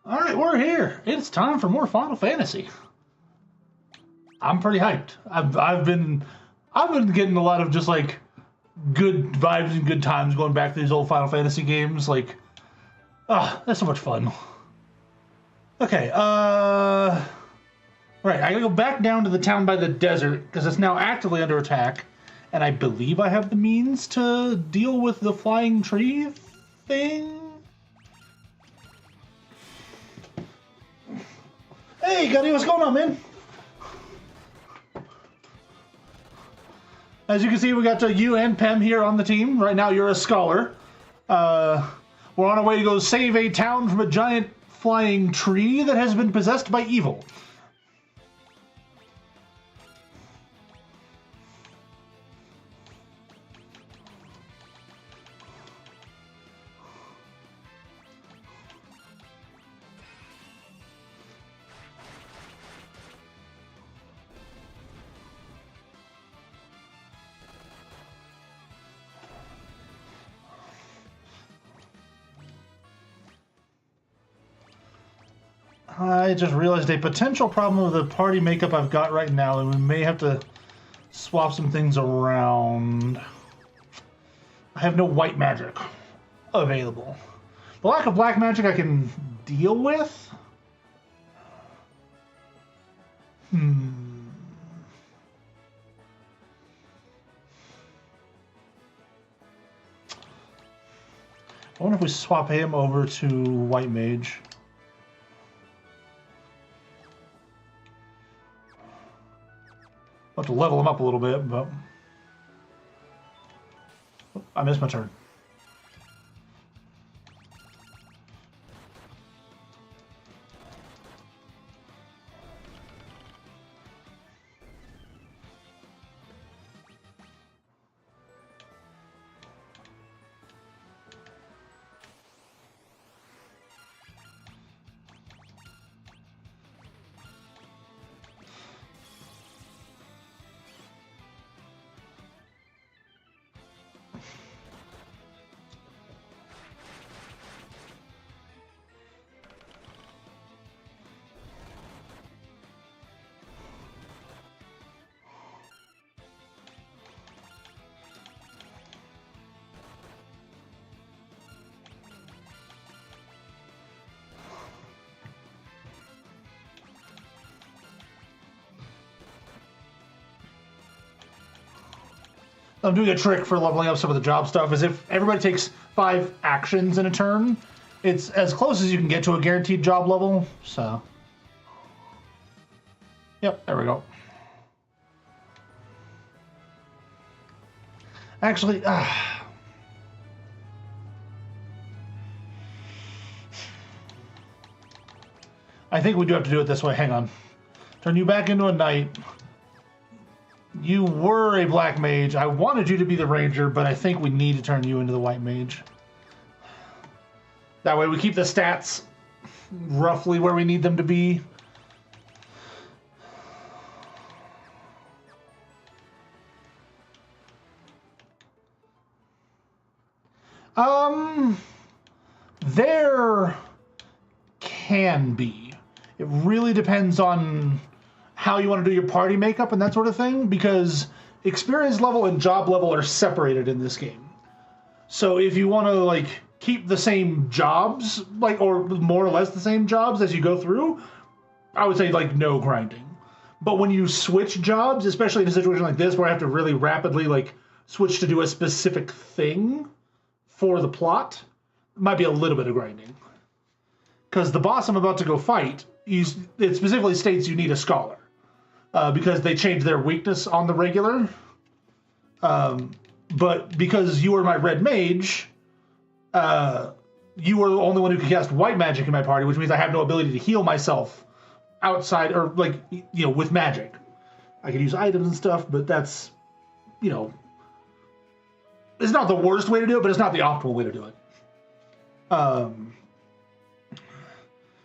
All right, we're here. It's time for more Final Fantasy. I'm pretty hyped. I've been getting a lot of just like good vibes and good times going back to these old Final Fantasy games. Like, that's so much fun. Okay, right. I gotta go back down to the town by the desert because it's now actively under attack, and I believe I have the means to deal with the flying tree thing. Hey, Gunny, what's going on, man? As you can see, we got you and Pem here on the team. Right now, you're a scholar. We're on our way to go save a town from a giant flying tree that has been possessed by evil. I just realized a potential problem with the party makeup I've got right now, and we may have to swap some things around. I have no white magic available. The lack of black magic I can deal with. I wonder if we swap him over to white mage. I'll have to level him up a little bit, but I missed my turn. I'm doing a trick for leveling up some of the job stuff, is if everybody takes 5 actions in a turn, it's as close as you can get to a guaranteed job level, so. Yep, there we go. Actually, I think we do have to do it this way. Hang on. Turn you back into a knight. You were a black mage. I wanted you to be the ranger, but I think we need to turn you into the white mage. That way we keep the stats roughly where we need them to be. There can be. It really depends on how you want to do your party makeup and that sort of thing, because experience level and job level are separated in this game. So if you want to like keep the same jobs, like, or more or less the same jobs as you go through, I would say like no grinding. But when you switch jobs, especially in a situation like this where I have to really rapidly like switch to do a specific thing for the plot, it might be a little bit of grinding. Because the boss I'm about to go fight, it specifically states you need a scholar. Because they changed their weakness on the regular. But because you were my red mage, you were the only one who could cast white magic in my party, which means I have no ability to heal myself outside, or like, you know, with magic. I could use items and stuff, but that's, you know, it's not the worst way to do it, but it's not the optimal way to do it.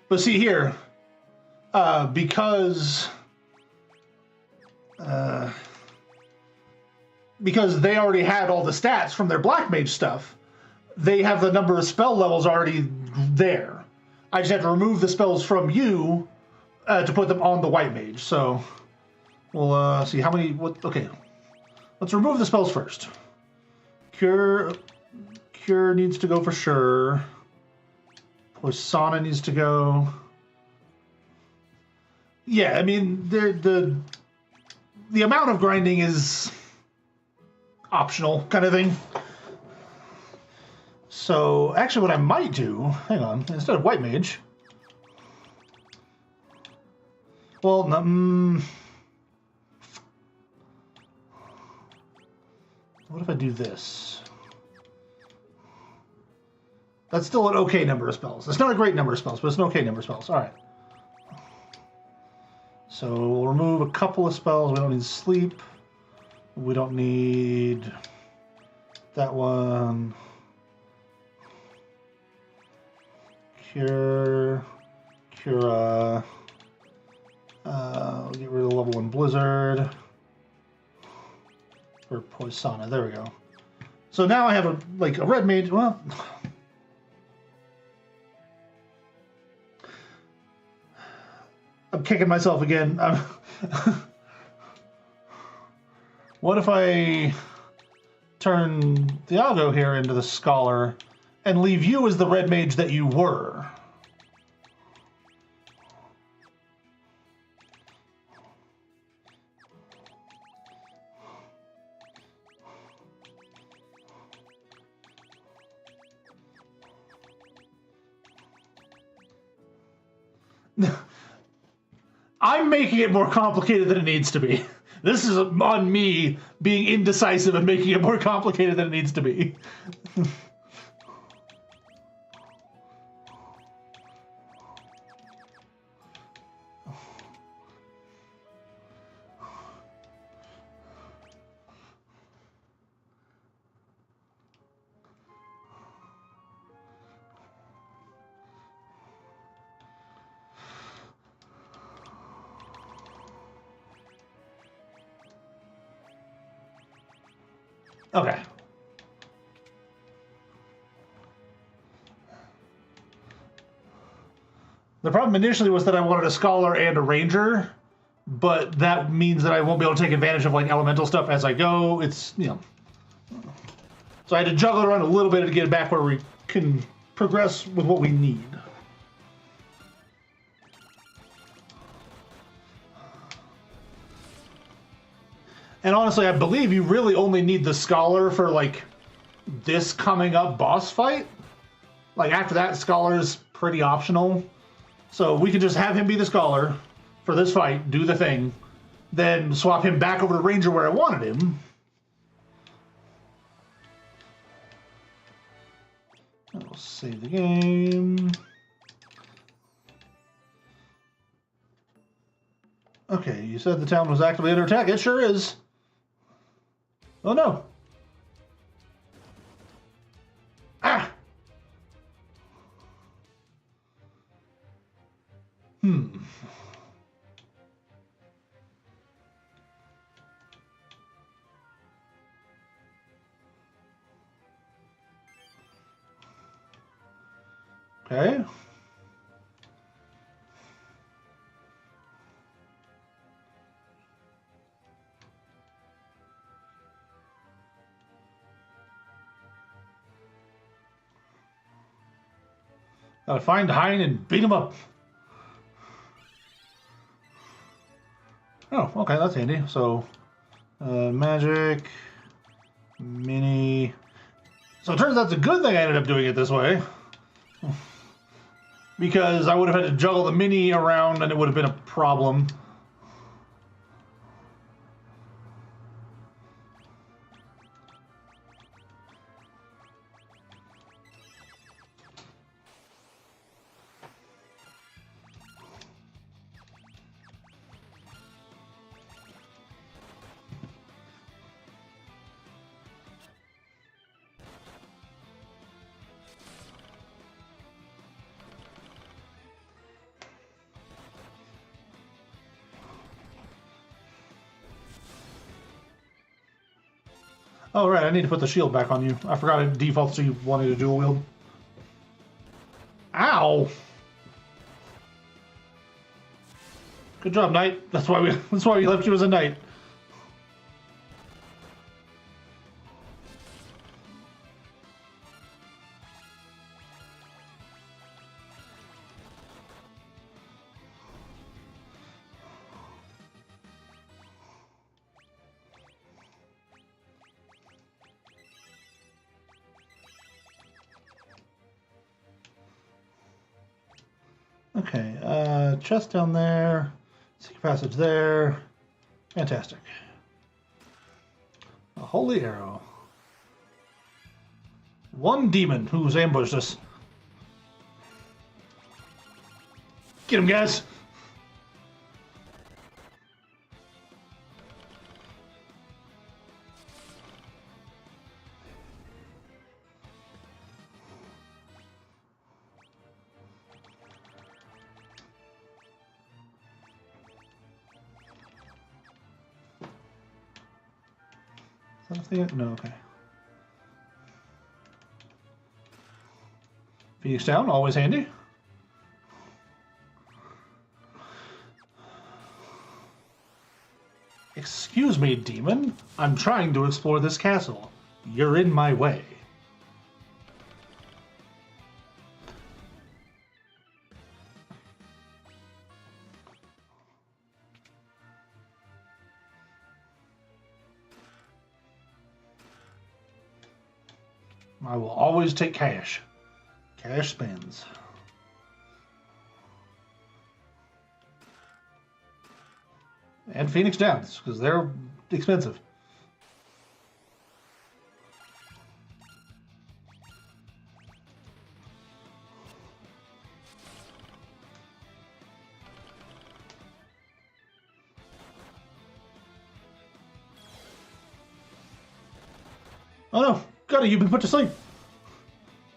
But see here, because they already had all the stats from their black mage stuff, they have the number of spell levels already there. I just have to remove the spells from you to put them on the white mage. So we'll see how many. Okay, let's remove the spells first. Cure needs to go for sure. Poisana needs to go. Yeah, I mean the amount of grinding is optional kind of thing. So actually what I might do, hang on, instead of white mage, well, what if I do this? That's still an okay number of spells. It's not a great number of spells, but it's an okay number of spells. All right. So we'll remove a couple of spells. We don't need sleep. We don't need that one. Cure. Cura. We'll get rid of the level 1 Blizzard. For Poisana. There we go. So now I have a red mage. Well, I'm kicking myself again. What if I turn Thiago here into the scholar and leave you as the red mage that you were? I'm making it more complicated than it needs to be. This is on me being indecisive and making it more complicated than it needs to be. Okay. The problem initially was that I wanted a scholar and a ranger, but that means that I won't be able to take advantage of elemental stuff as I go. It's, so I had to juggle it around a little bit to get it back where we can progress with what we need. And honestly, I believe you really only need the scholar for this coming up boss fight. After that, scholar's pretty optional. So we can just have him be the scholar for this fight, do the thing, then swap him back over to ranger where I wanted him. I'll save the game. Okay, you said the town was actively under attack. It sure is. Oh no. Ah! Okay. Gotta find Hein and beat him up. Oh, okay, that's handy. So, magic, mini. So it turns out it's a good thing I ended up doing it this way. Because I would have had to juggle the mini around and it would have been a problem. Oh, right, I need to put the shield back on you. I forgot it defaults so you wanted to dual wield. Ow! Good job, knight. That's why we left you as a knight. Okay, chest down there, secret passage there. Fantastic. A holy arrow. One demon who's ambushed us. Get him, guys! Something? No, okay. Phoenix down, always handy. Excuse me, demon. I'm trying to explore this castle. You're in my way. I will always take cash. Cash spends. And Phoenix Downs, because they're expensive. Oh no, Gunny, you've been put to sleep.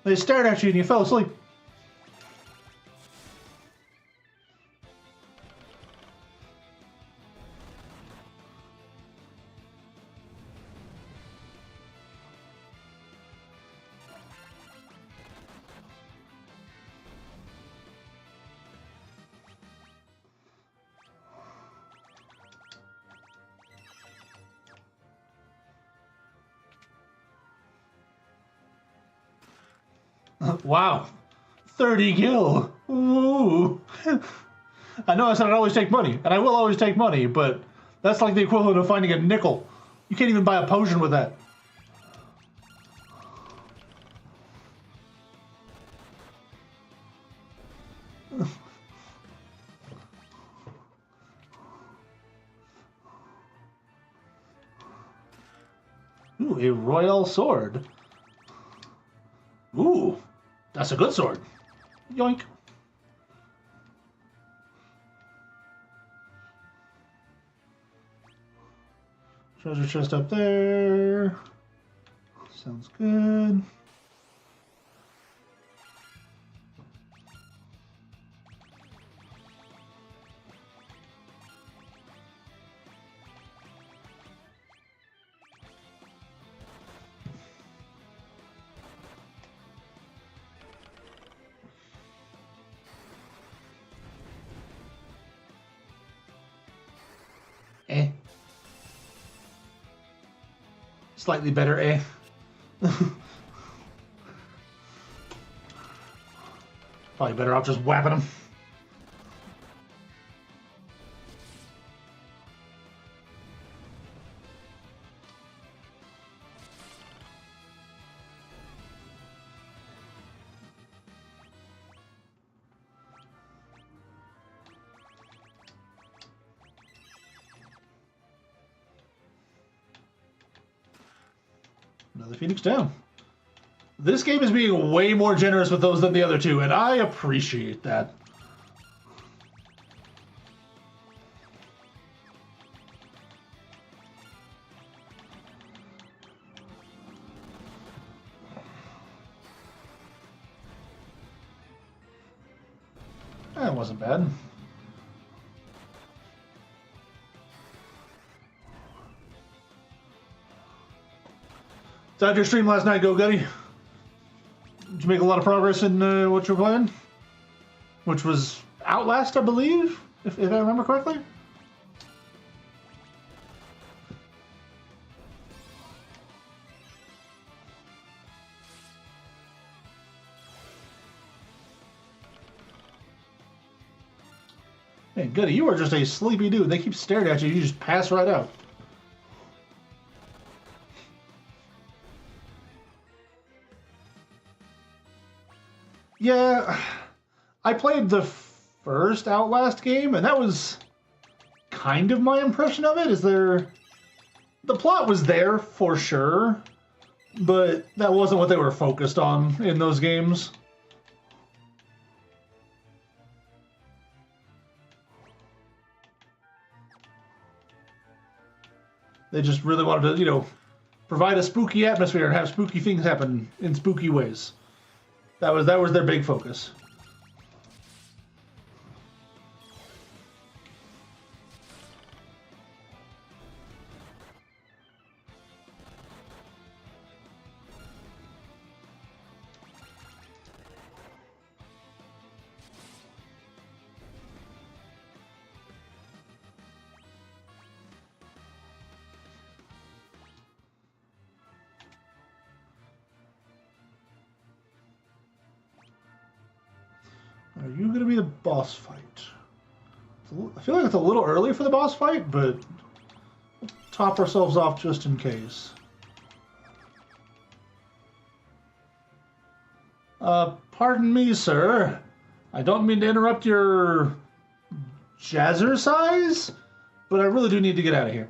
They stared at you and you fell asleep. Wow, 30 gil. Ooh. I know I said I'd always take money, and I will always take money, but that's like the equivalent of finding a nickel. You can't even buy a potion with that. Ooh, a royal sword. Ooh, that's a good sword. Yoink. Treasure chest up there. Sounds good. Slightly better, Probably better off just whapping them. Another Phoenix down. This game is being way more generous with those than the other two, and I appreciate that. That wasn't bad. How'd your stream last night go, Gutty? Did you make a lot of progress in what you're playing? Which was Outlast, I believe? if I remember correctly. Hey, goody, you are just a sleepy dude. They keep staring at you, you just pass right out. Yeah, I played the first Outlast game, and that was kind of my impression of it. The plot was there for sure, but that wasn't what they were focused on in those games. They just really wanted to, provide a spooky atmosphere and have spooky things happen in spooky ways. That was their big focus. Are you going to be the boss fight? I feel like it's a little early for the boss fight, but we'll top ourselves off just in case. Pardon me, sir. I don't mean to interrupt your jazzercise, but I really do need to get out of here.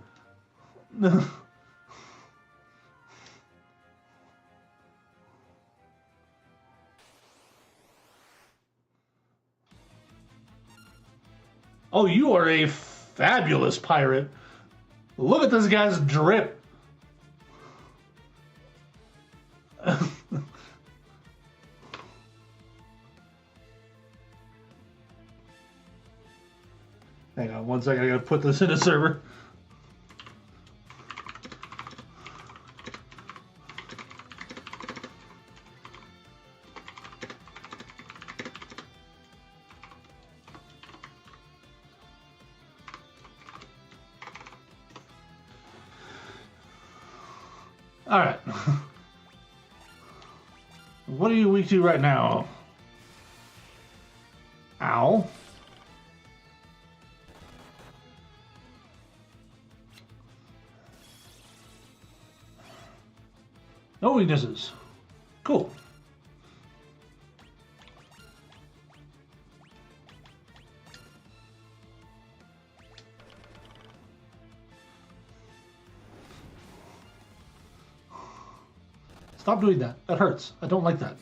Oh, you are a fabulous pirate. Look at this guy's drip. Hang on one second, I gotta put this in a server. All right. What are you weak to right now? Ow. No weaknesses. Cool. Stop doing that. That hurts. I don't like that.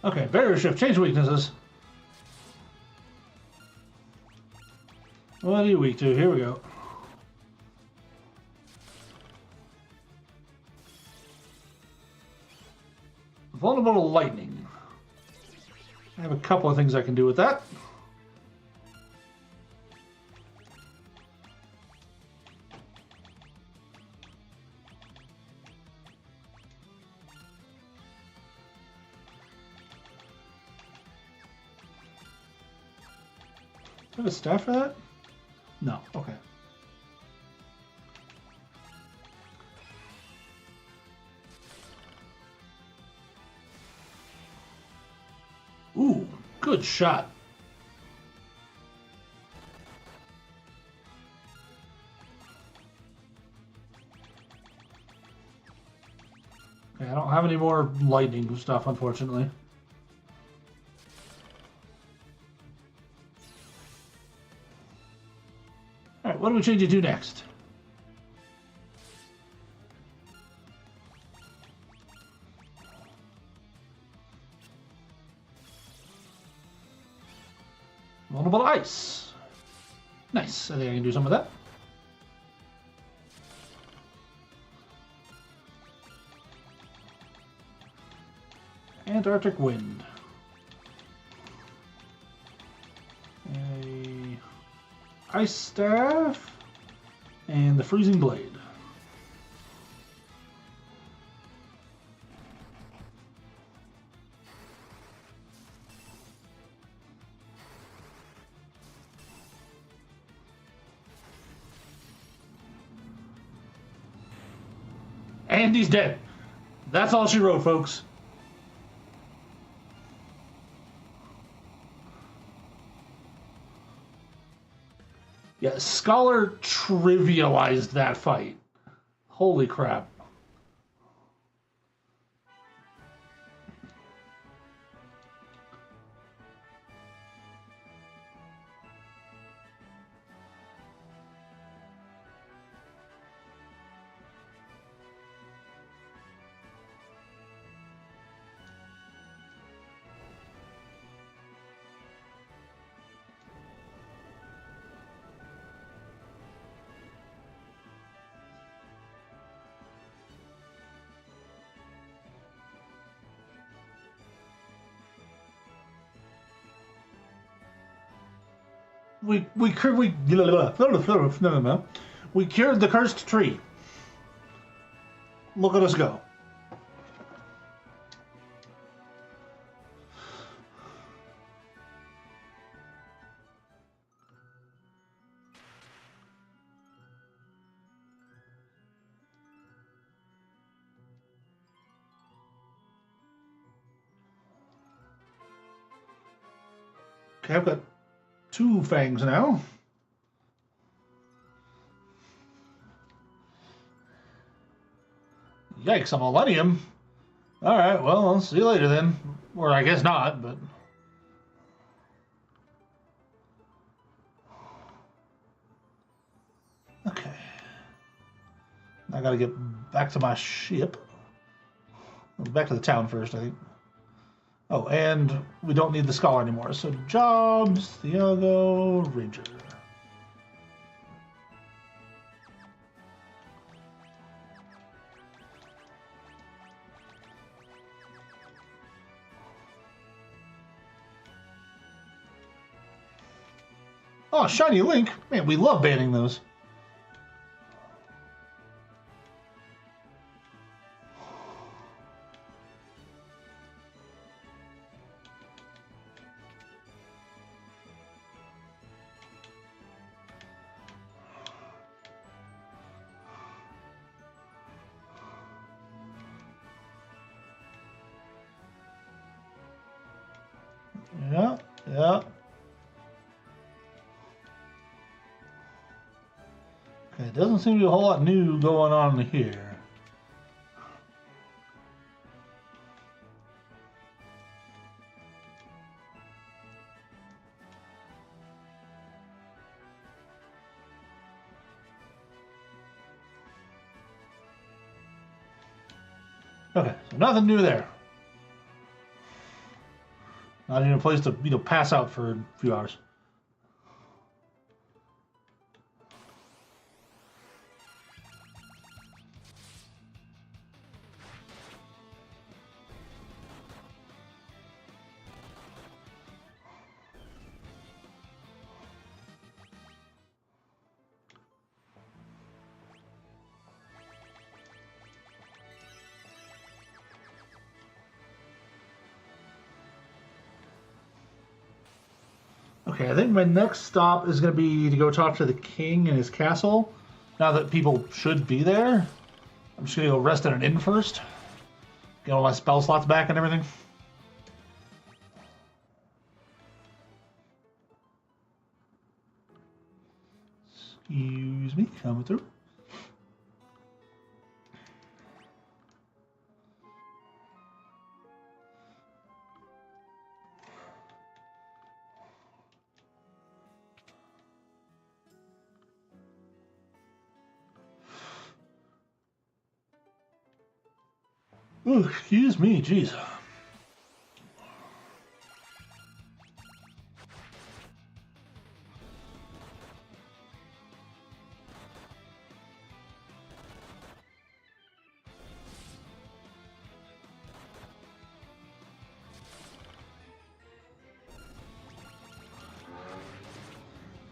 Okay, barrier shift. Change weaknesses. What are you weak to? Here we go. Vulnerable to lightning. I have a couple of things I can do with that. Do I have a staff for that? No. Okay. Ooh, good shot. Okay, I don't have any more lightning stuff, unfortunately. All right, what do we change it to next? Vulnerable ice. Nice. I think I can do some of that. Antarctic Wind. A Ice Staff. And the Freezing Blade. And he's dead. That's all she wrote, folks. Yeah, Scholar trivialized that fight. Holy crap. We cured the cursed tree. Look at us go. Okay, I've got 2 fangs now. Yikes, a millennium. Alright, well, I'll see you later then. Or I guess not, but... Okay. I gotta get back to my ship. Back to the town first, I think. Oh, and we don't need the Scholar anymore. So, Jobs, Thiago, Ranger. Oh, Shiny Link. Man, we love banning those. Yeah, yeah. Okay, doesn't seem to be a whole lot new going on here. Okay, so nothing new there. Not even a place to, pass out for a few hours. Okay, I think my next stop is going to be to go talk to the king in his castle. Now that people should be there, I'm just going to go rest at an inn first. Get all my spell slots back and everything. Excuse me, coming through. Ooh, excuse me, jeez.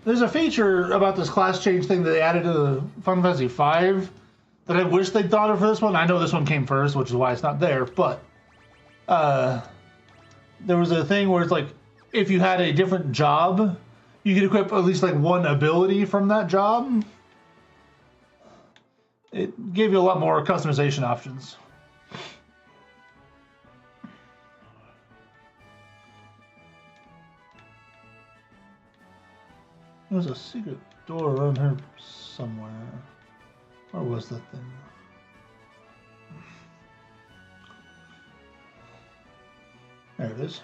There's a feature about this class change thing that they added to the Final Fantasy V that I wish they'd thought of for this one. I know this one came first, which is why it's not there, but there was a thing where it's like, if you had a different job, you could equip at least like one ability from that job. It gave you a lot more customization options. There's a secret door around here somewhere. Where was that thing? There it is.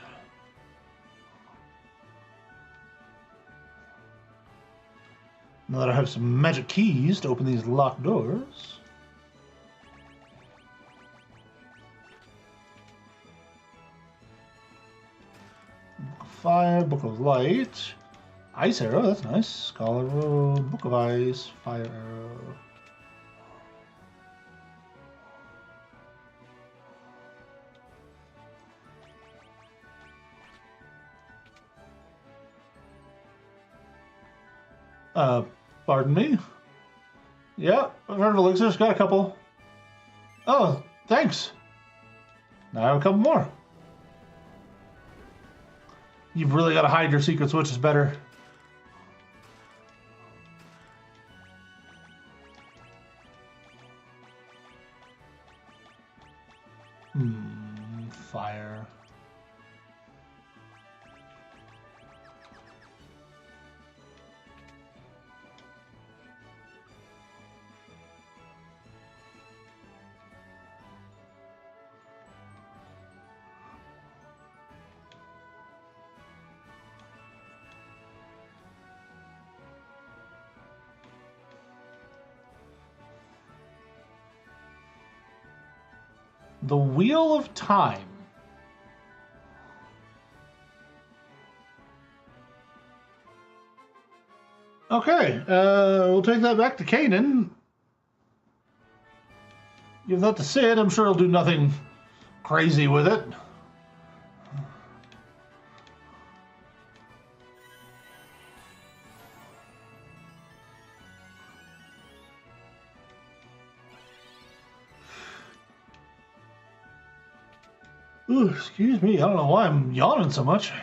Now that I have some magic keys to open these locked doors. Book of Fire, Book of Light. Ice Arrow, that's nice. Skull Arrow, Book of Ice, Fire Arrow. Pardon me? Yeah, I've heard of elixirs, got a couple. Oh, thanks. Now I have a couple more. You've really got to hide your secrets, which is better. Fire. The Wheel of Time. Okay, we'll take that back to Kanan. Give that to Cid. I'm sure he'll do nothing crazy with it. Ooh, excuse me, I don't know why I'm yawning so much.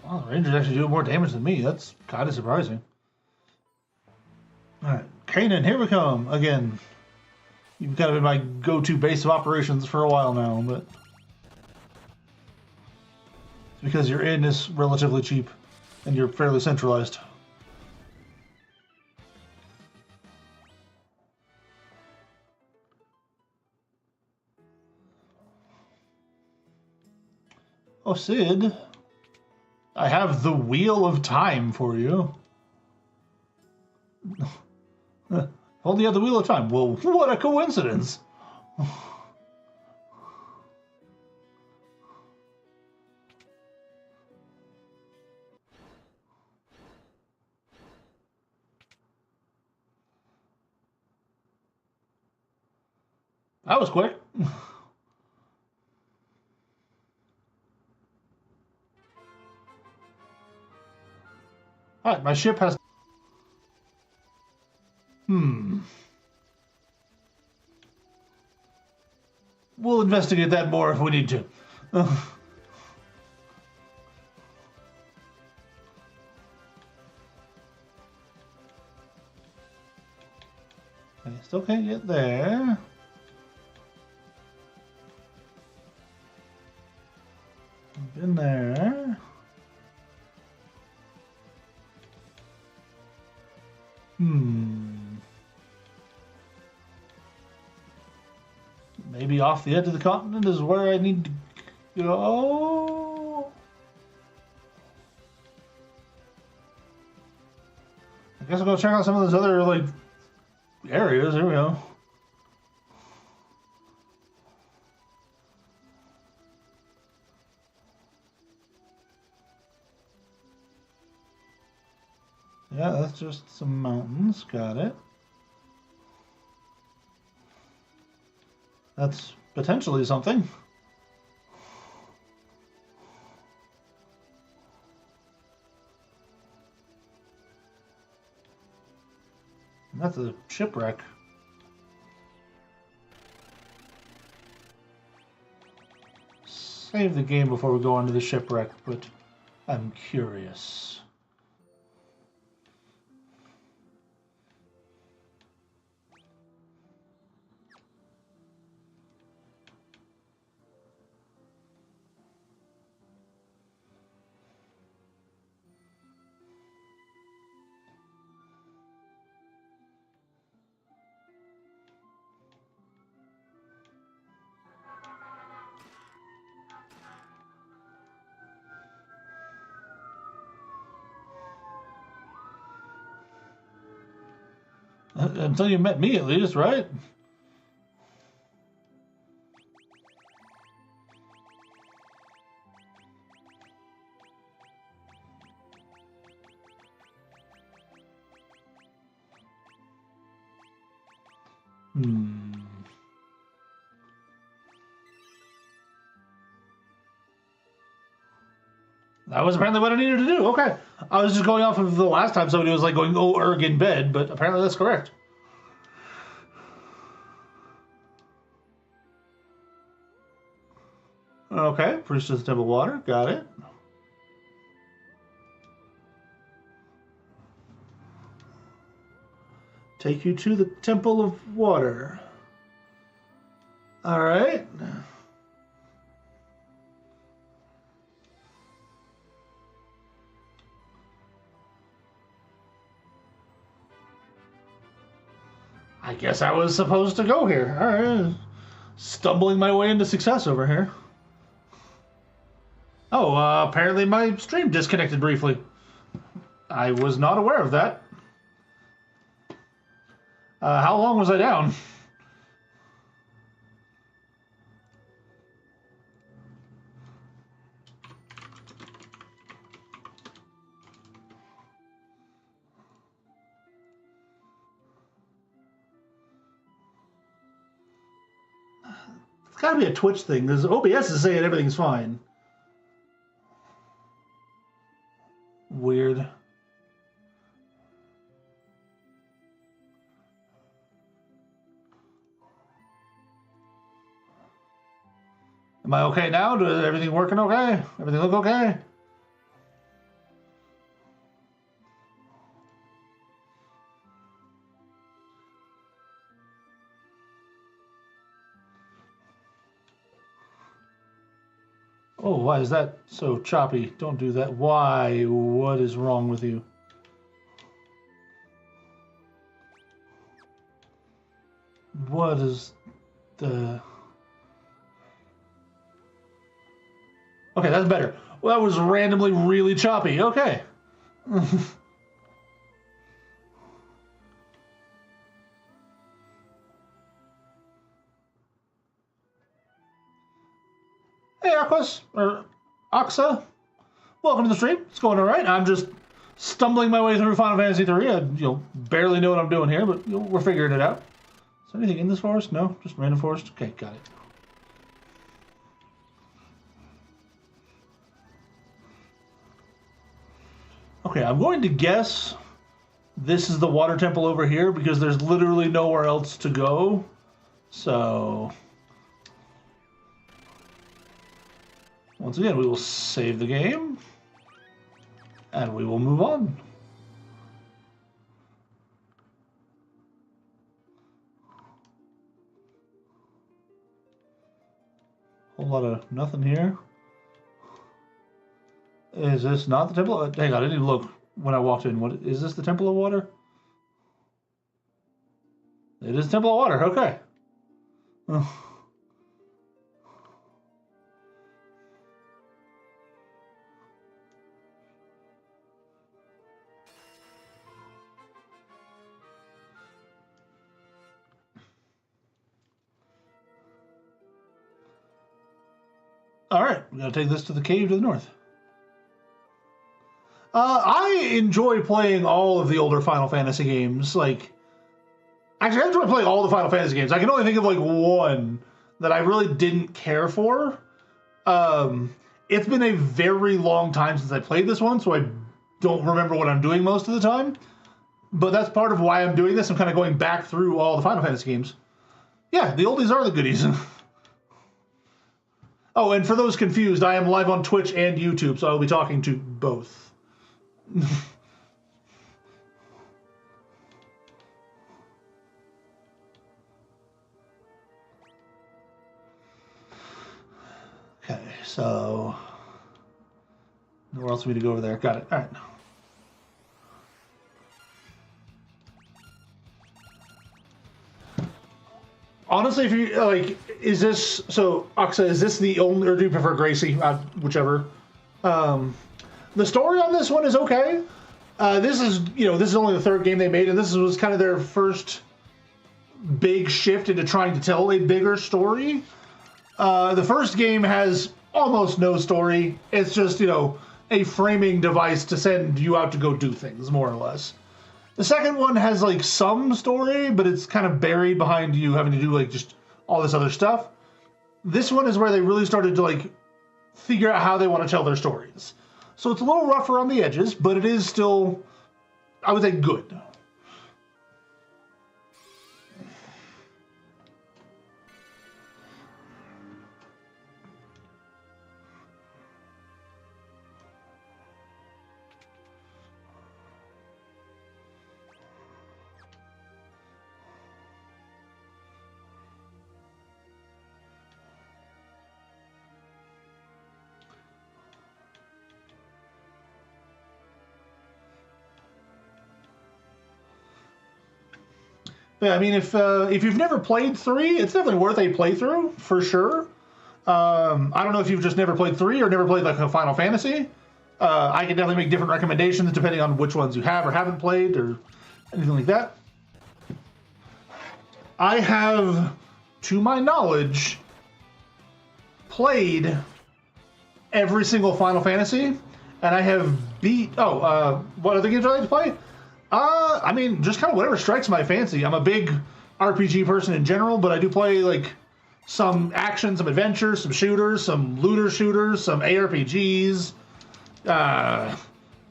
Wow, the Rangers actually do more damage than me. That's kind of surprising. Alright, Kanan, here we come again. You've kind of been my go-to base of operations for a while now, but it's because your inn is relatively cheap and you're fairly centralized. Oh, Cid. I have the Wheel of Time for you. Only have the Wheel of Time. Well, what a coincidence. That was quick. Alright, my ship has... We'll investigate that more if we need to. Okay, still can't get there. Been there. Maybe off the edge of the continent is where I need to go. I guess I'll go check out some of those other, like, areas. Here we go. Yeah, that's just some mountains. Got it. That's potentially something. That's a shipwreck. Save the game before we go on to the shipwreck, but I'm curious. Until you met me, at least, right? That was apparently what I needed to do. Okay. I was just going off of the last time somebody was like going, oh, erg in bed, but apparently that's correct. Okay. Priestess Temple Water. Got it. Take you to the Temple of Water. All right. I guess I was supposed to go here. All right. Stumbling my way into success over here. Oh, apparently my stream disconnected briefly. I was not aware of that. How long was I down? It's gotta be a Twitch thing. This OBS is saying everything's fine. Weird. Am I okay now? Does everything working okay? Everything look okay? Oh, why is that so choppy? Don't do that. Why? What is wrong with you? What is the... Okay, that's better. Well, that was randomly really choppy. Okay. Hey, Aquas, or Oxa. Welcome to the stream. It's going all right. I'm just stumbling my way through Final Fantasy 3. I barely know what I'm doing here, but we're figuring it out. Is there anything in this forest? No? Just random forest? Okay, got it. Okay, I'm going to guess this is the water temple over here because there's literally nowhere else to go. So... once again, we will save the game. And we will move on. Whole lot of nothing here. Is this not the temple? Hang on, I didn't even look when I walked in. What is this? The Temple of Water? It is Temple of Water. Okay. All right, we gotta take this to the cave to the north. I enjoy playing all of the older Final Fantasy games. Like, actually, I enjoy playing all the Final Fantasy games. I can only think of like one that I really didn't care for. It's been a very long time since I played this one, so I don't remember what I'm doing most of the time. But that's part of why I'm doing this. I'm kind of going back through all the Final Fantasy games. Yeah, the oldies are the goodies. Oh, and for those confused, I am live on Twitch and YouTube, so I'll be talking to both. Okay, so where else do we need to go over there? Got it. All right. Honestly, if you like, is this so? Aksa, is this the only, or do you prefer Gracie? Whichever. The story on this one is okay. This is this is only the third game they made, and this was kind of their first big shift into trying to tell a bigger story. The first game has almost no story. It's just a framing device to send you out to go do things, more or less. The second one has like some story, but it's kind of buried behind you having to do like just all this other stuff. This one is where they really started to like figure out how they want to tell their stories. So it's a little rougher on the edges, but it is still, I would say, good. Yeah, I mean, if you've never played 3, it's definitely worth a playthrough, for sure. I don't know if you've just never played 3 or never played like a Final Fantasy. I can definitely make different recommendations depending on which ones you have or haven't played or anything like that. I have, to my knowledge, played every single Final Fantasy, and I have beat... what other games do I like to play? I mean, just kind of whatever strikes my fancy. I'm a big RPG person in general, but I do play like some action, some adventure, some shooters, some looter shooters, some ARPGs.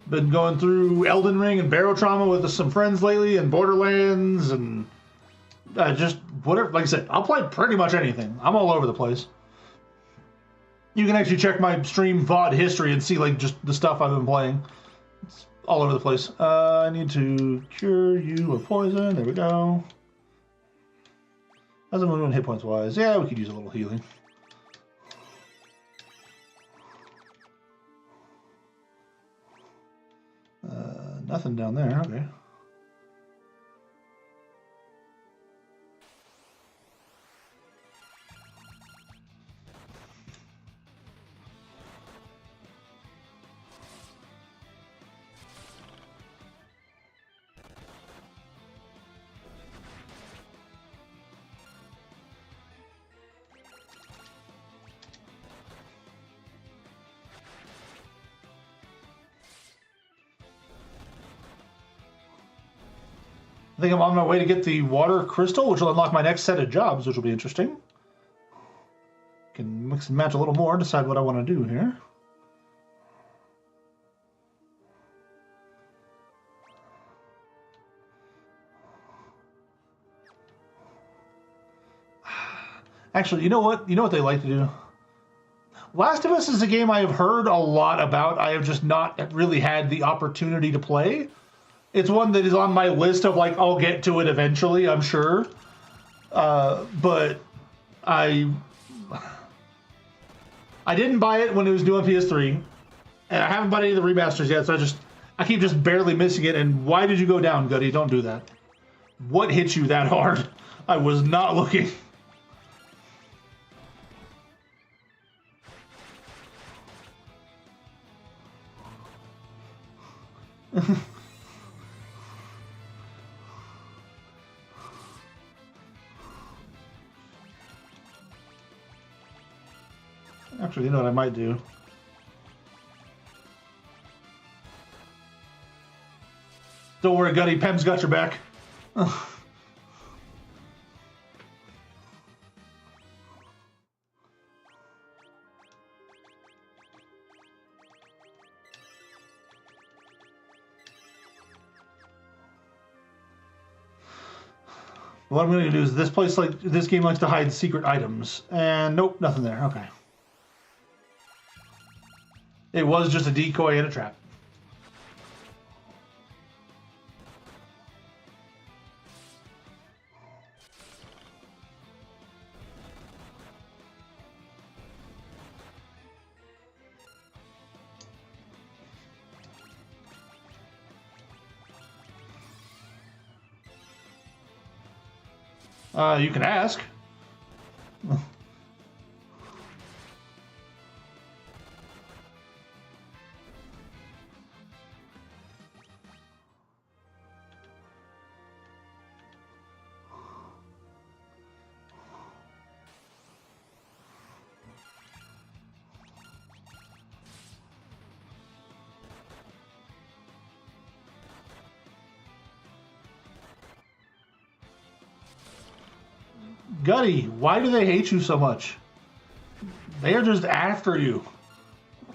Been going through Elden Ring and Barotrauma with some friends lately, and Borderlands, and just whatever. Like I said, I'll play pretty much anything. I'm all over the place. You can actually check my stream VOD history and see like just the stuff I've been playing. It's all over the place. I need to cure you of poison. There we go. How's it doing hit points wise? Yeah, we could use a little healing. Nothing down there. Okay. I think I'm on my way to get the water crystal, which will unlock my next set of jobs, which will be interesting. Can mix and match a little more, decide what I want to do here. Actually, you know what? You know what they like to do? Last of Us is a game I have heard a lot about. I have just not really had the opportunity to play. It's one that is on my list of like, I'll get to it eventually, I'm sure. But I didn't buy it when it was new on PS3. And I haven't bought any of the remasters yet, so I keep just barely missing it. And why did you go down, Gutty? Don't do that. What hit you that hard? I was not looking. Actually, you know what I might do? Don't worry, Gutty. Pem's got your back. What I'm going to do is this game likes to hide secret items. And nope, nothing there. Okay. It was just a decoy and a trap. You can ask. Gutty, why do they hate you so much? They are just after you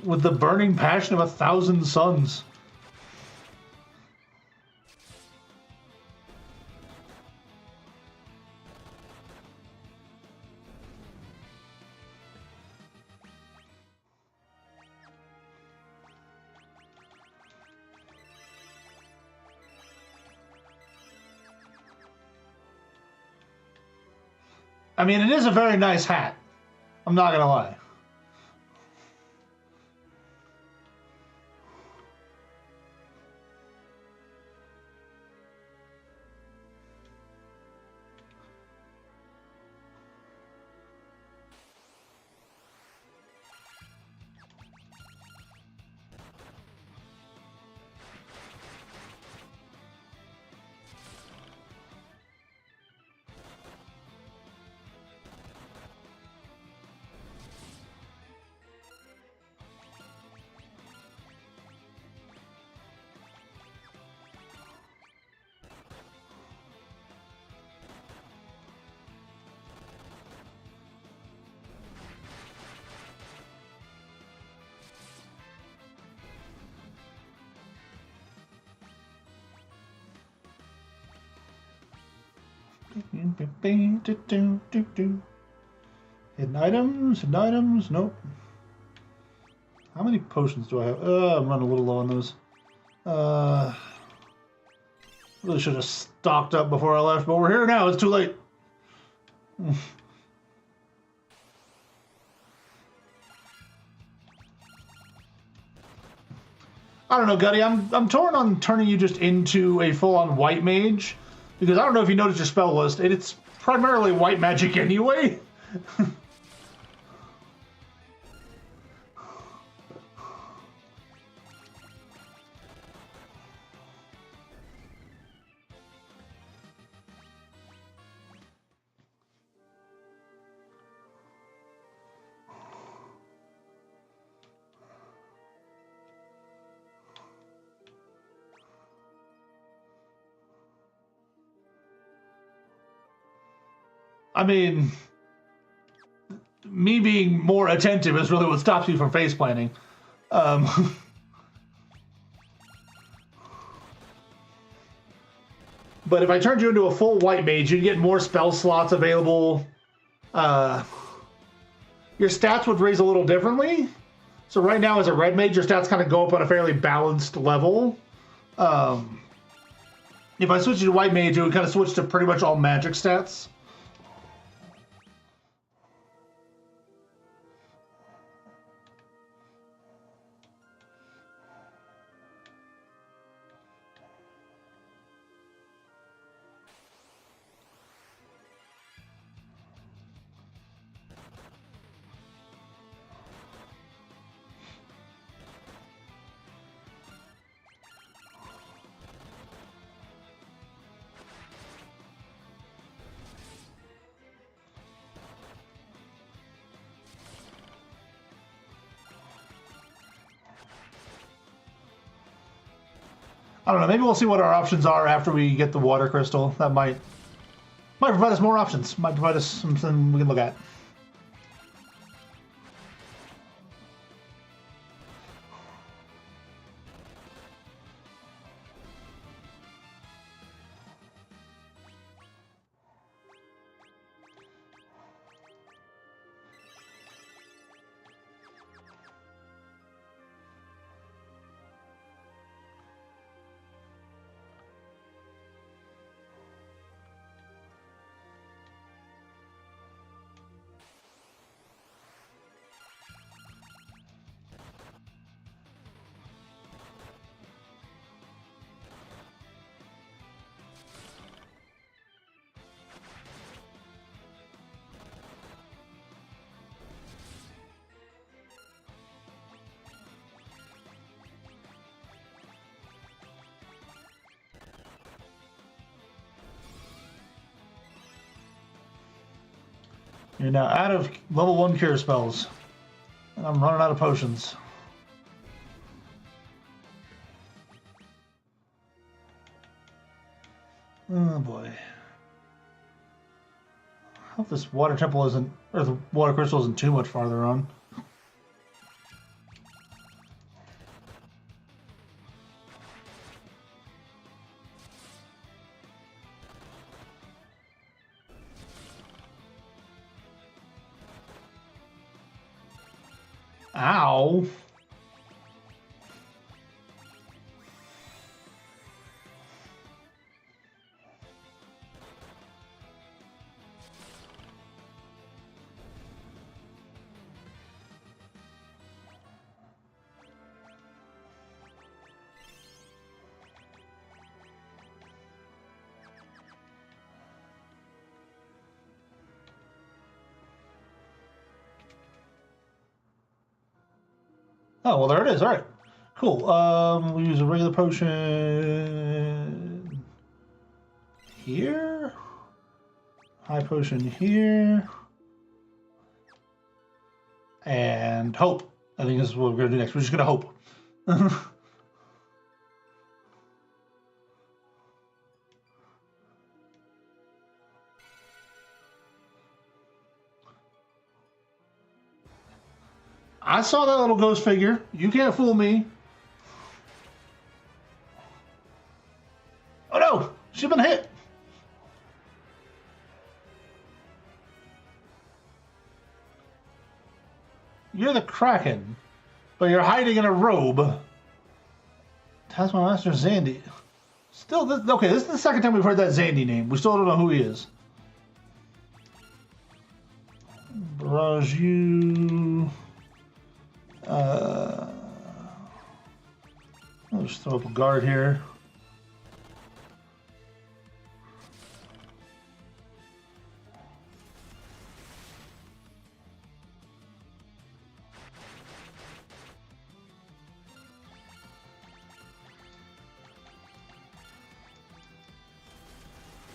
with the burning passion of 1,000 suns. I mean, it is a very nice hat. I'm not gonna lie. Hidden items, nope. How many potions do I have? I'm running a little low on those. Really should have stocked up before I left, but we're here now, it's too late. I don't know, Gutty, I'm torn on turning you just into a full-on white mage. Because I don't know if you noticed your spell list, and it's primarily white magic anyway. I mean, me being more attentive is really what stops you from face planting. But if I turned you into a full white mage, you'd get more spell slots available. Your stats would raise a little differently. So right now, as a red mage, your stats kind of go up on a fairly balanced level. If I switch you to white mage, it would kind of switch to pretty much all magic stats. I don't know. Maybe we'll see what our options are after we get the water crystal. That might provide us more options. Might provide us something we can look at. You're now out of level 1 cure spells. And I'm running out of potions. Oh boy. I hope this water temple isn't, or the water crystal isn't too much farther on. Ow. Oh, well, there it is. All right. Cool. We'll use a regular potion here. High potion here. And hope. I think this is what we're going to do next. We're just going to hope. I saw that little ghost figure. You can't fool me. Oh no! She's been hit! You're the Kraken, but you're hiding in a robe. Taskmaster Zandy. Still, okay, this is the second time we've heard that Zandy name. We still don't know who he is. Barrage you. I'll just throw up a guard here.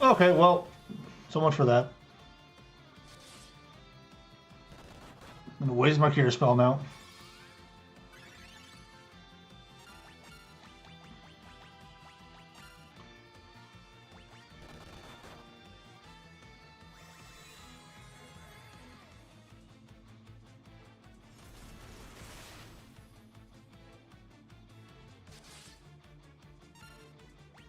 Okay, well, so much for that. I'm gonna waste my cure spell now.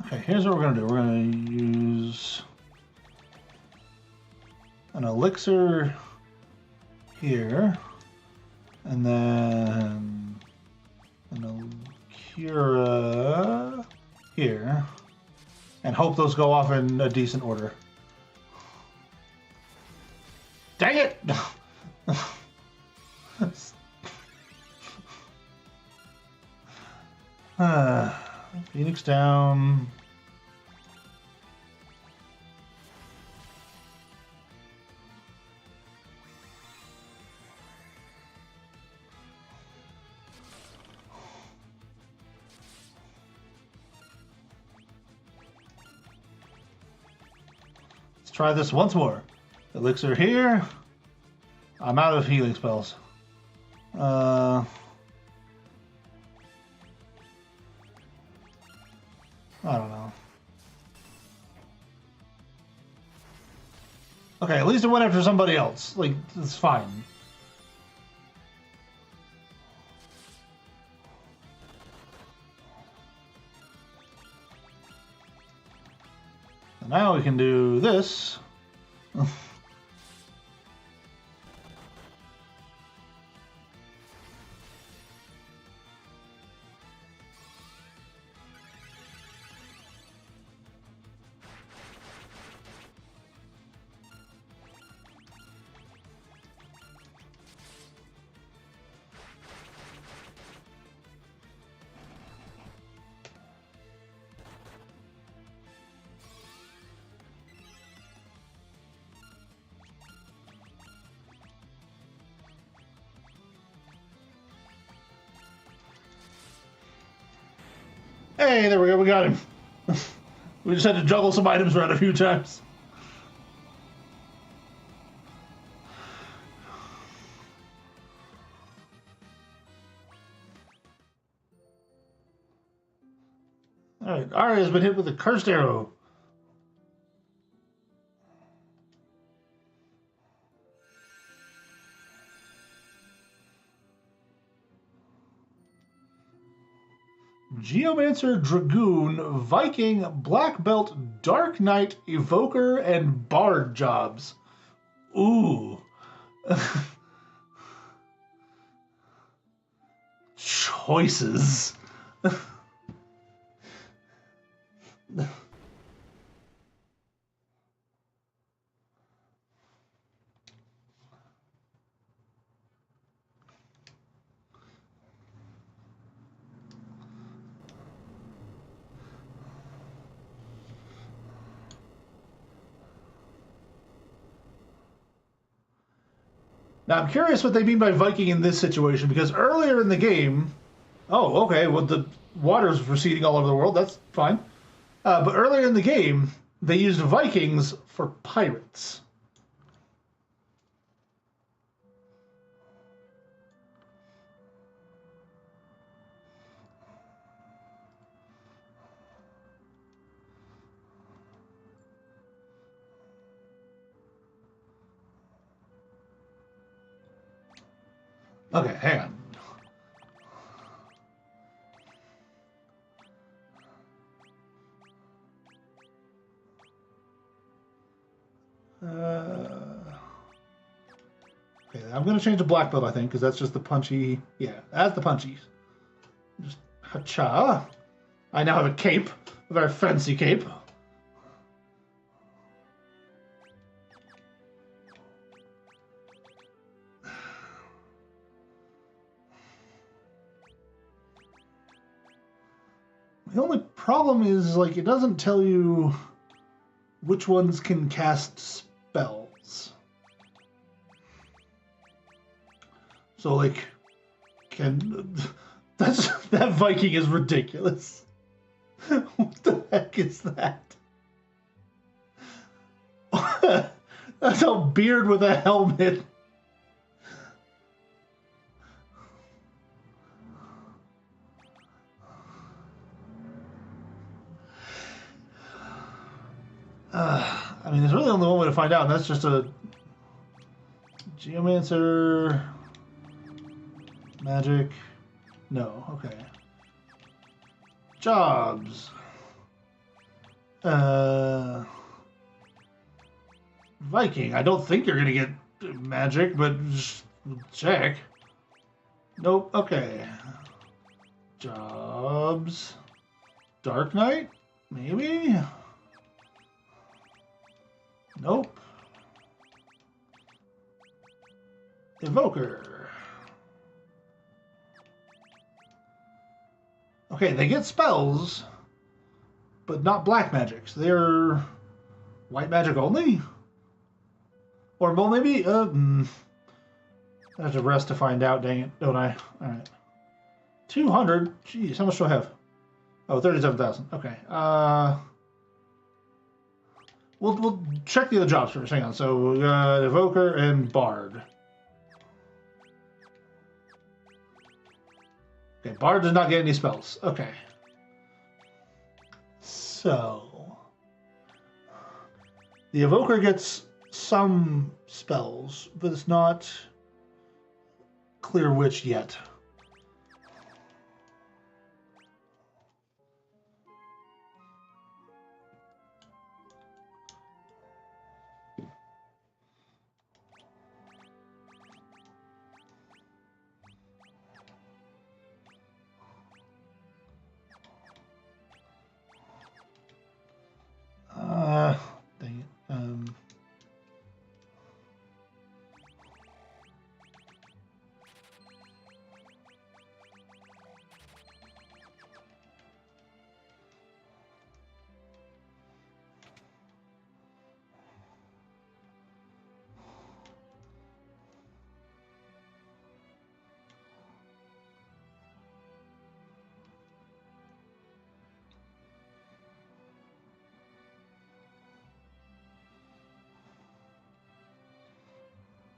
Okay, here's what we're going to do. We're going to use an elixir here, and then an Cura here, and hope those go off in a decent order. Dang it! Phoenix down. Let's try this once more. Elixir here. I'm out of healing spells. I don't know. Okay, at least it went after somebody else. Like, it's fine. And now we can do this. Hey, there we go, we got him. We just had to juggle some items around a few times. Alright, Arya has been hit with a cursed arrow. Geomancer, Dragoon, Viking, Black Belt, Dark Knight, Evoker, and Bard jobs. Ooh. Choices. Now, I'm curious what they mean by Viking in this situation, because earlier in the game... Oh, okay, well, the water's receding all over the world, that's fine. But earlier in the game, they used Vikings for pirates. Okay, hang on. Okay, I'm going to change to black belt, I think, because that's just the punchy... Yeah, that's the punchies. Just hacha. I now have a cape, a very fancy cape. The only problem is, like, it doesn't tell you which ones can cast spells. So, like, that Viking is ridiculous. What the heck is that? That's a beard with a helmet. I mean, there's really only one way to find out, and that's just a Geomancer, magic. No, okay. Jobs. Viking. I don't think you're gonna get magic, but just check. Nope. Okay. Jobs. Dark Knight? Maybe? Nope. Evoker. Okay, they get spells, but not black magics. They're white magic only? Or, well, maybe, I have to rest to find out, dang it, don't I? Alright. 200? Jeez, how much do I have? Oh, 37,000. Okay. We'll check the other jobs first. Hang on. So we got Evoker and Bard. Okay, Bard does not get any spells. Okay. So the Evoker gets some spells, but it's not clear which yet. Dang it.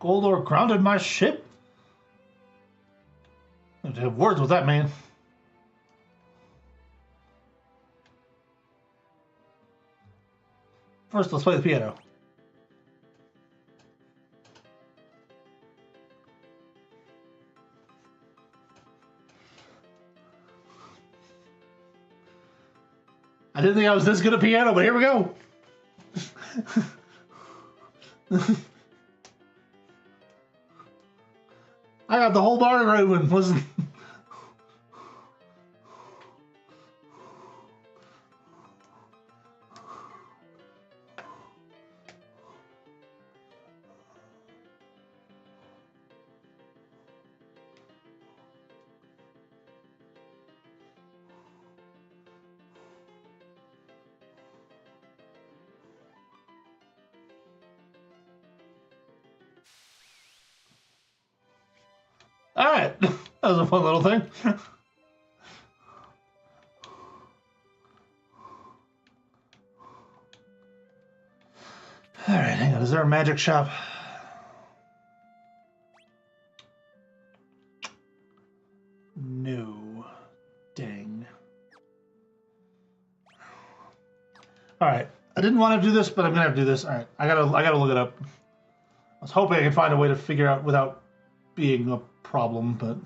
Goldor grounded my ship? I have to have words with that man. First, let's play the piano. I didn't think I was this good at piano, but here we go. I got the whole bar going. Listen. All right, that was a fun little thing. All right, hang on. Is there a magic shop? No. Dang. All right. I didn't want to do this, but I'm gonna have to do this. All right. I gotta look it up. I was hoping I could find a way to figure out without being a problem, but.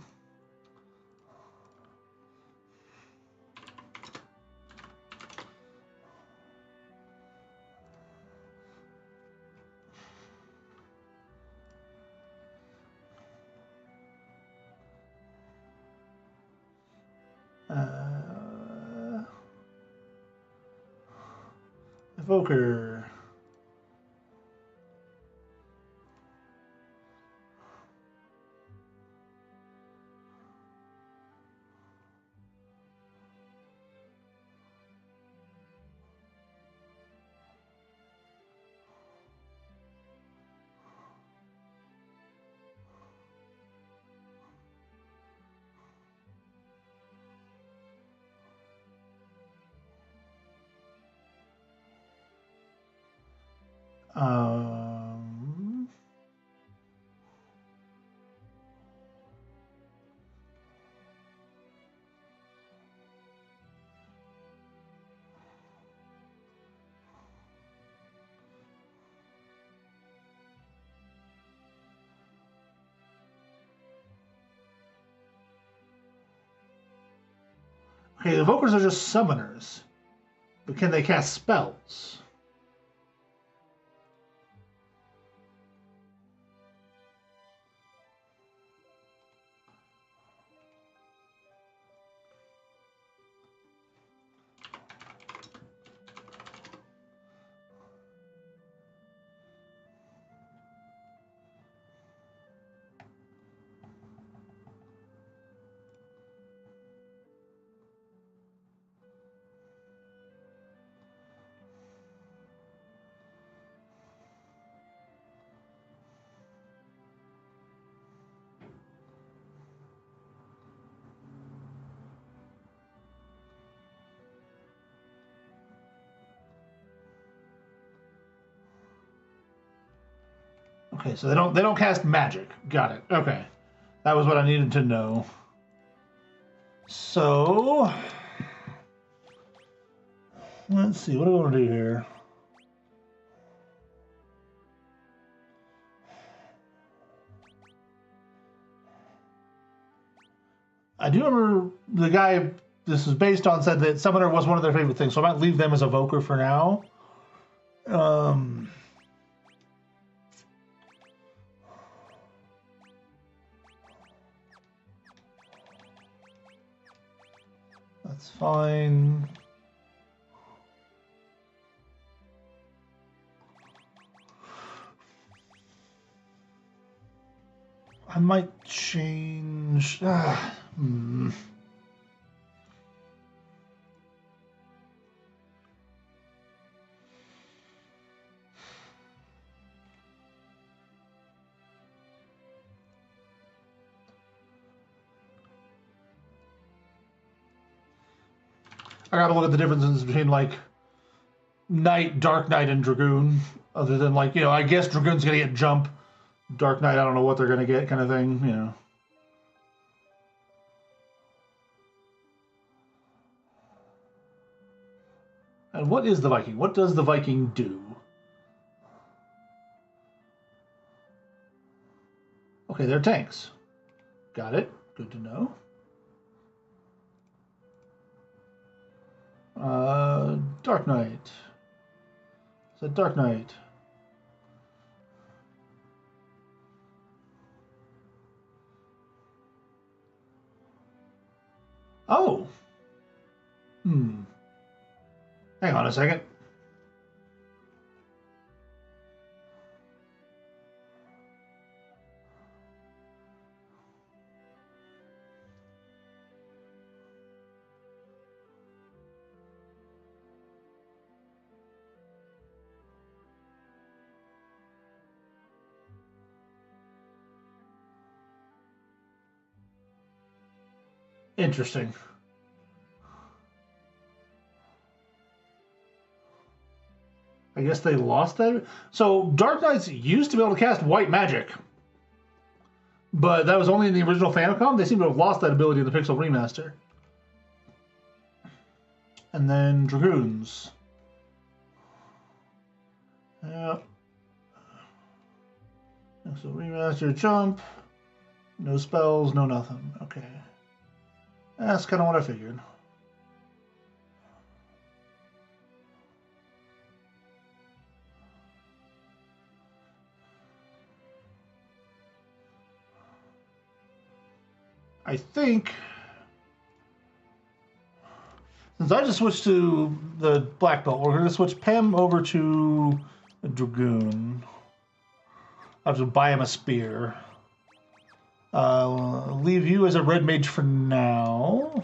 Evoker. Okay, the Evokers are just summoners, but can they cast spells? Okay, so they don't cast magic. Got it. Okay. That was what I needed to know. So Let's see, what do we want to do here? I do remember the guy this was based on said that Summoner was one of their favorite things, so I might leave them as Evoker for now. That's fine. I might change. I gotta look at the differences between like Knight, Dark Knight, and Dragoon. Other than like, I guess Dragoon's gonna get jump. Dark Knight, I don't know what they're gonna get, kind of thing, And what is the Viking? What does the Viking do? Okay, they're tanks. Got it. Good to know. Dark Knight. Is that Dark Knight? Oh. Hang on a second. Interesting. I guess they lost that. So Dark Knights used to be able to cast white magic, but that was only in the original Famicom. They seem to have lost that ability in the Pixel Remaster. And then Dragoons. Yeah. Pixel Remaster jump. No spells, no nothing. Okay. That's kind of what I figured. I think, since I just switched to the Black Belt, we're going to switch Pem over to a Dragoon. I'll have to buy him a spear. Leave you as a red mage for now.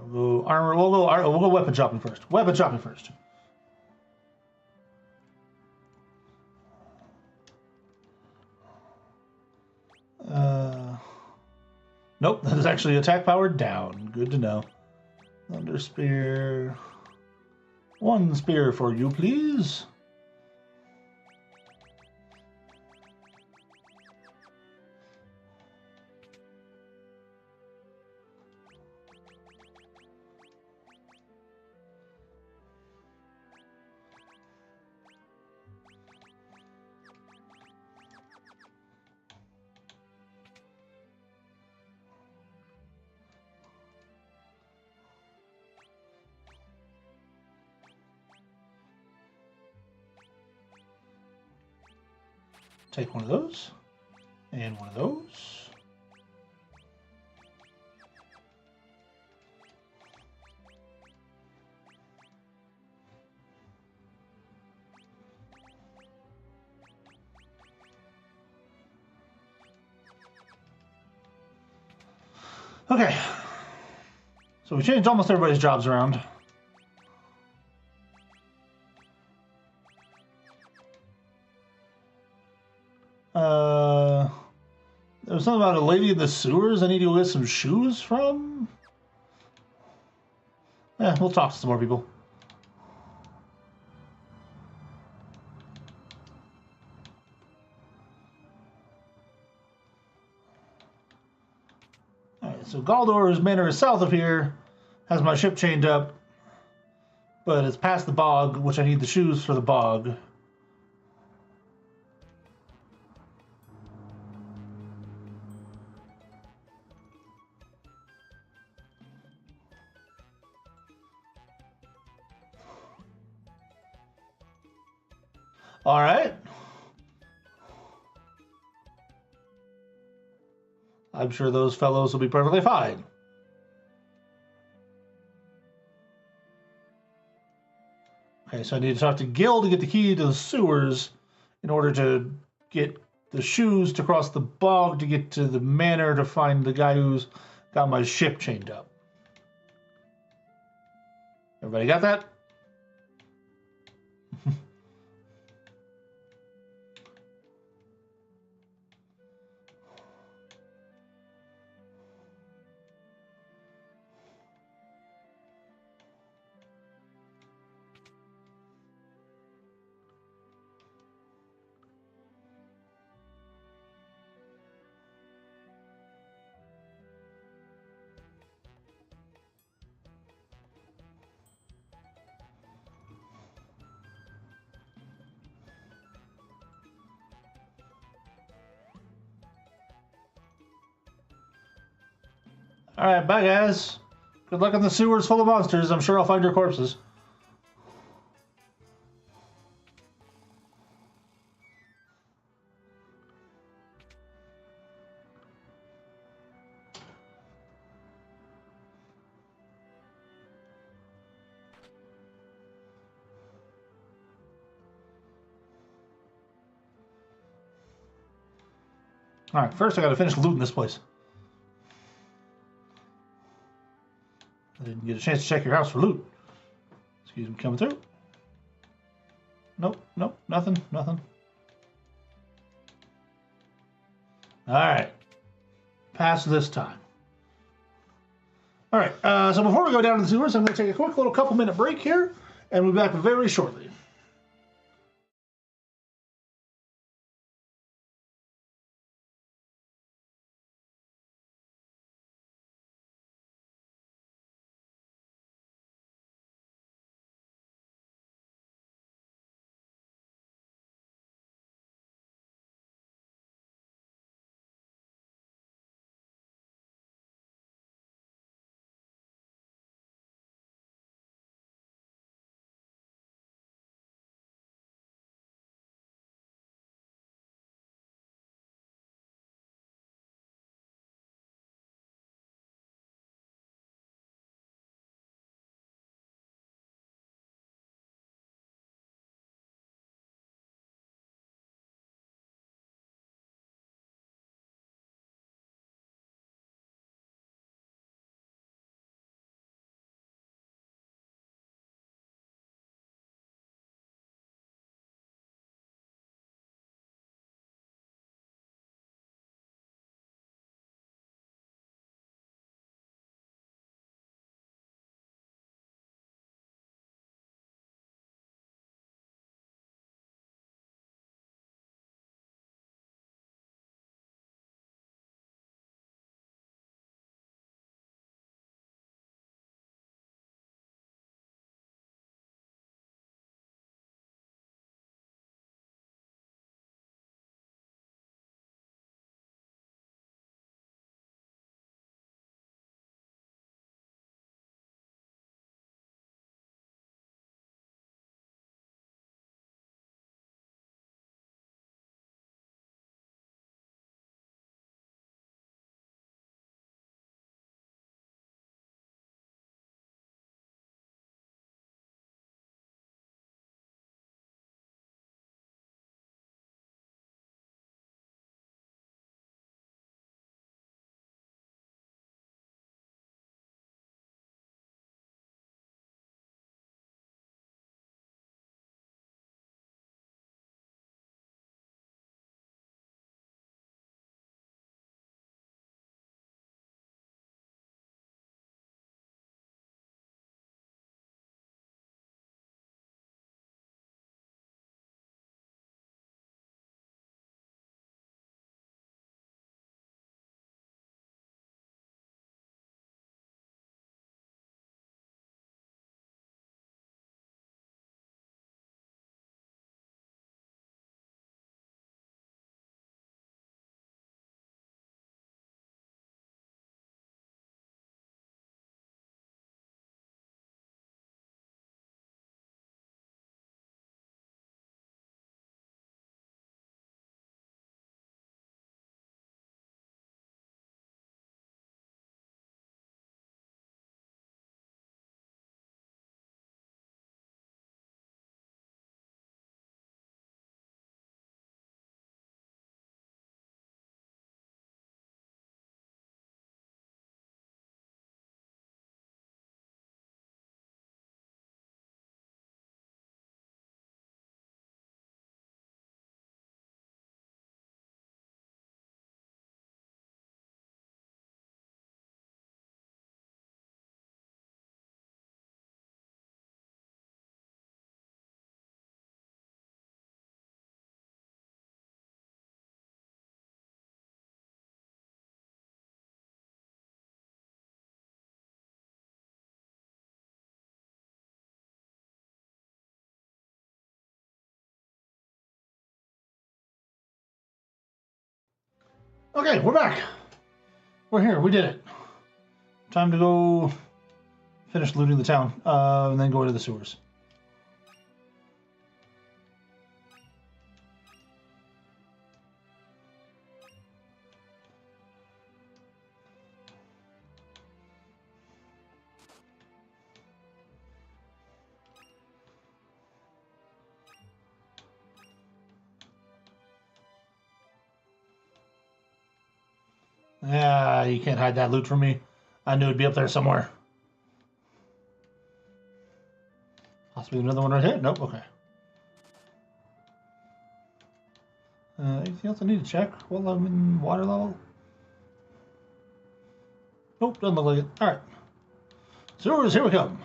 We'll go armor. We'll go weapon shopping first. Weapon shopping first. Nope, that is actually attack power down. Good to know. Thunder spear. One spear for you, please. Take one of those, and one of those. Okay, so we changed almost everybody's jobs around. There was something about a lady in the sewers I need to go get some shoes from? We'll talk to some more people. Alright, so Galdor's manor is south of here. Has my ship chained up. But it's past the bog, which I need the shoes for the bog. Alright. I'm sure those fellows will be perfectly fine. Okay, so I need to talk to Gil to get the key to the sewers in order to get the shoes to cross the bog to get to the manor to find the guy who's got my ship chained up. Everybody got that? Alright, bye guys. Good luck in the sewers full of monsters. I'm sure I'll find your corpses. Alright, first I gotta finish looting this place. I didn't get a chance to check your house for loot. Excuse me, coming through. Nope, nope, nothing, nothing. Alright. Pass this time. Alright, so before we go down to the sewers, I'm going to take a quick little couple-minute break here, and we'll be back very shortly. Okay, we're back. We're here. We did it. Time to go finish looting the town, and then go into the sewers. Yeah, you can't hide that loot from me. I knew it'd be up there somewhere. Possibly another one right here? Nope, okay. Anything else I need to check while I'm in water level? Nope, doesn't look like it. Alright. Sewers, here we come.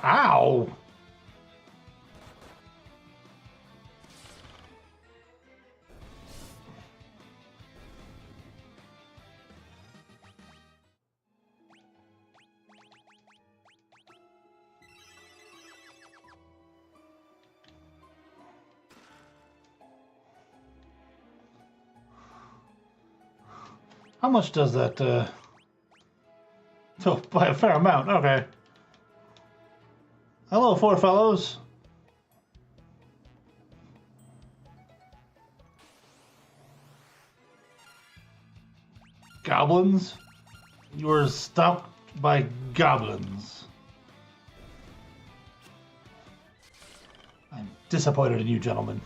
Ow! How much does that, Oh, by a fair amount, okay. Hello, four fellows. Goblins? You were stopped by goblins. I'm disappointed in you, gentlemen.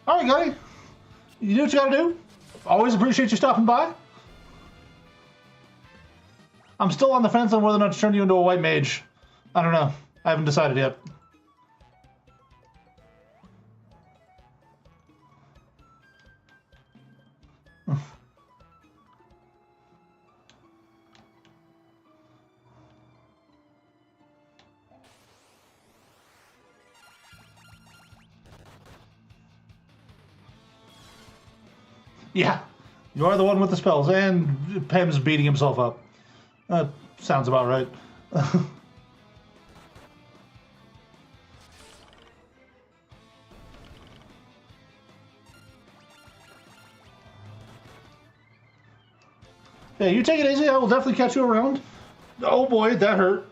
Alright, Gunny. You do what you gotta do. Always appreciate you stopping by. I'm still on the fence on whether or not to turn you into a white mage. I don't know. I haven't decided yet. Yeah, you are the one with the spells, and Pem's beating himself up. That sounds about right. Yeah, you take it easy. I will definitely catch you around. Oh boy, that hurt.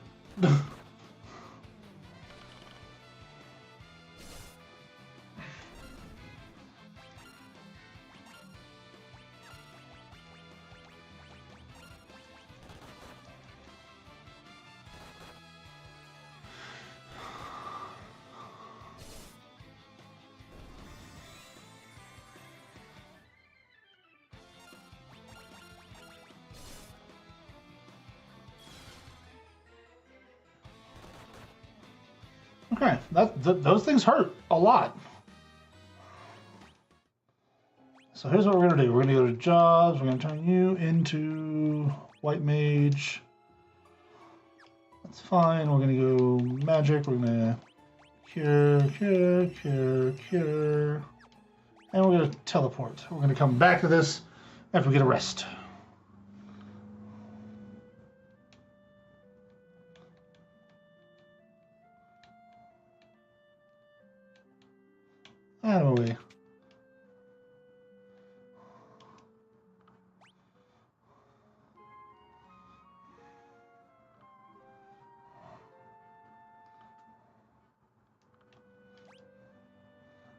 Okay, those things hurt a lot. So here's what we're gonna do. We're gonna go to jobs. We're gonna turn you into white mage. That's fine. We're gonna go magic. We're gonna cure, cure, cure, cure, and we're gonna teleport. We're gonna come back to this after we get a rest. Out of the way.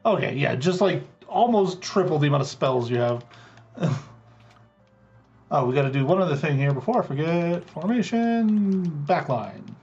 Okay, yeah, just like almost triple the amount of spells you have. Oh, we got to do one other thing here before I forget. Formation, backline.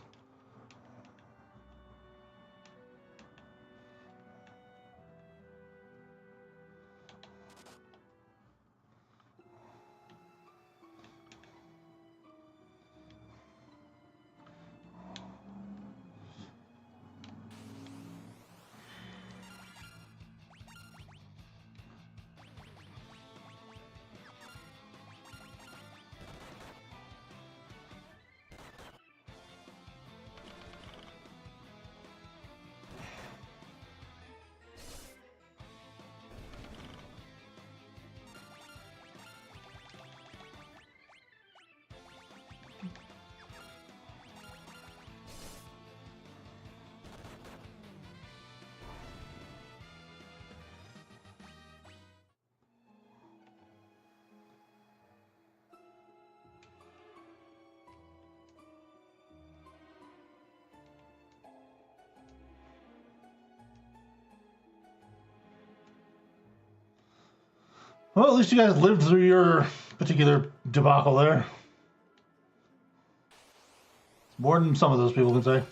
Well, at least you guys lived through your particular debacle there. More than some of those people can say.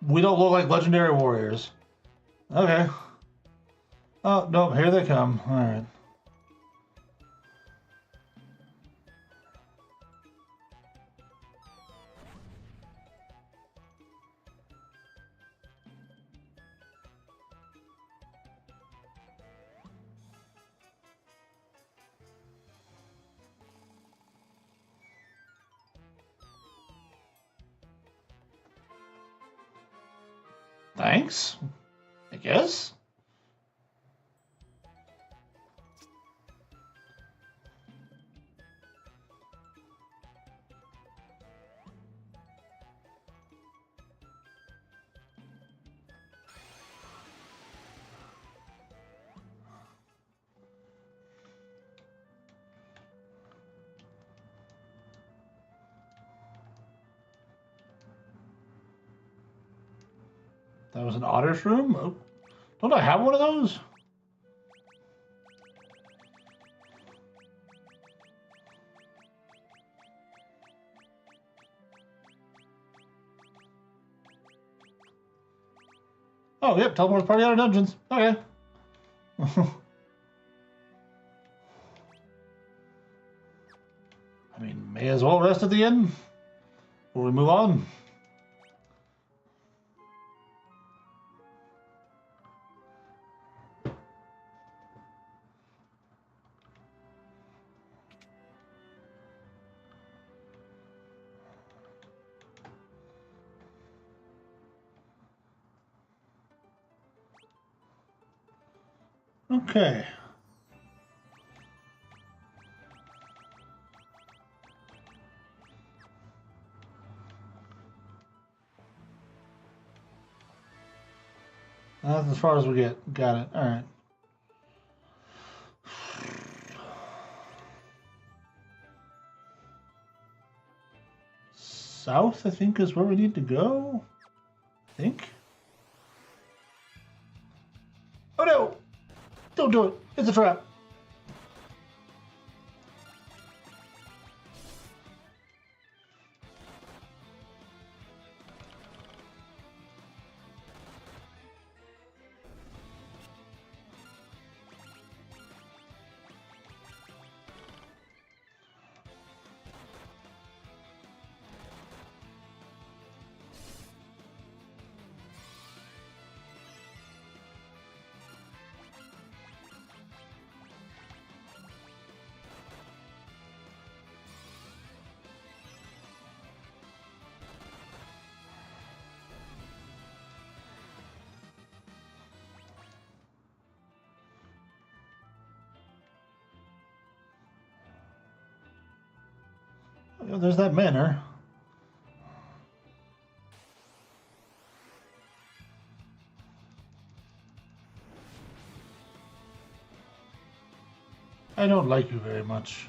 We don't look like legendary warriors. Okay. Oh, no, here they come. Alright. Thanks, I guess. That was an otter's room? Oh, don't I have one of those? Oh, yep, teleport party out of dungeons. Okay. I mean, may as well rest at the end before we move on. Okay. That's as far as we get. Got it. All right. South, I think, is where we need to go. I think. Oh no! Don't do it. It's a trap. Oh, there's that manor. I don't like you very much.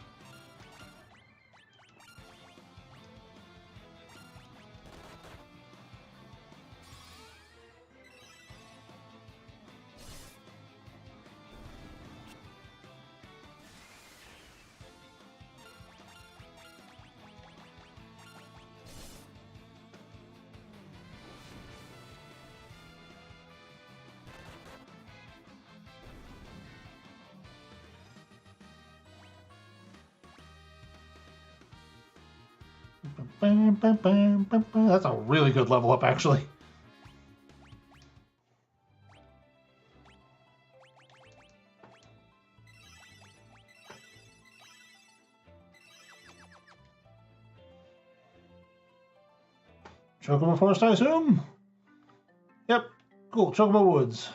That's a really good level up, actually. Chocobo Forest, I assume? Yep. Cool. Chocobo Woods.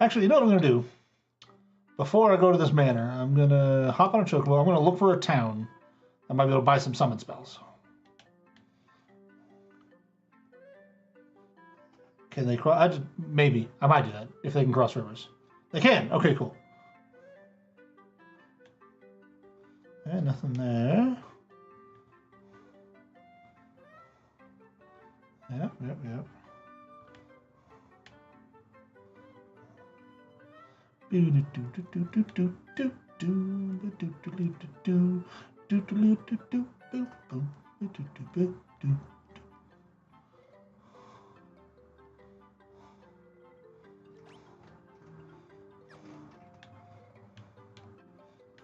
Actually, you know what I'm going to do? Before I go to this manor, I'm going to hop on a Chocobo. I'm going to look for a town. I might be able to buy some summon spells. Can they cross? Maybe. I might do that if they can cross rivers. They can. Okay, cool. Okay, nothing there. Yep.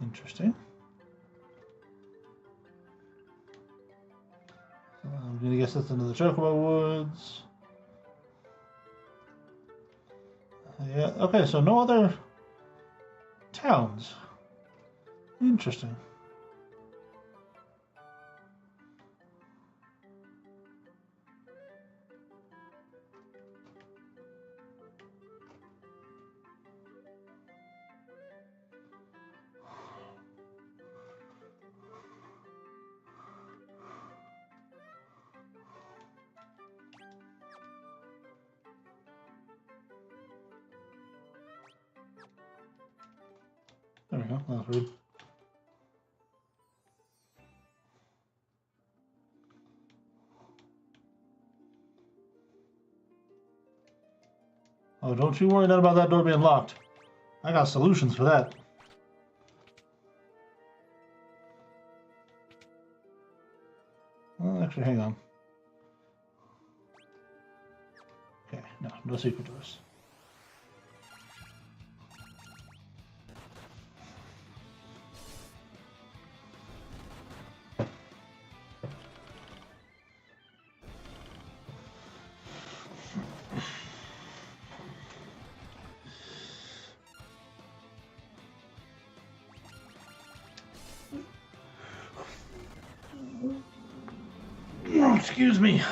Interesting. I'm gonna guess that's into the Chocobo Woods. Yeah, okay, so no other towns. Interesting. There we go. That was rude. Oh, don't you worry about that door being locked. I got solutions for that. Well, actually, hang on. Okay, no secret doors. Oh, excuse me.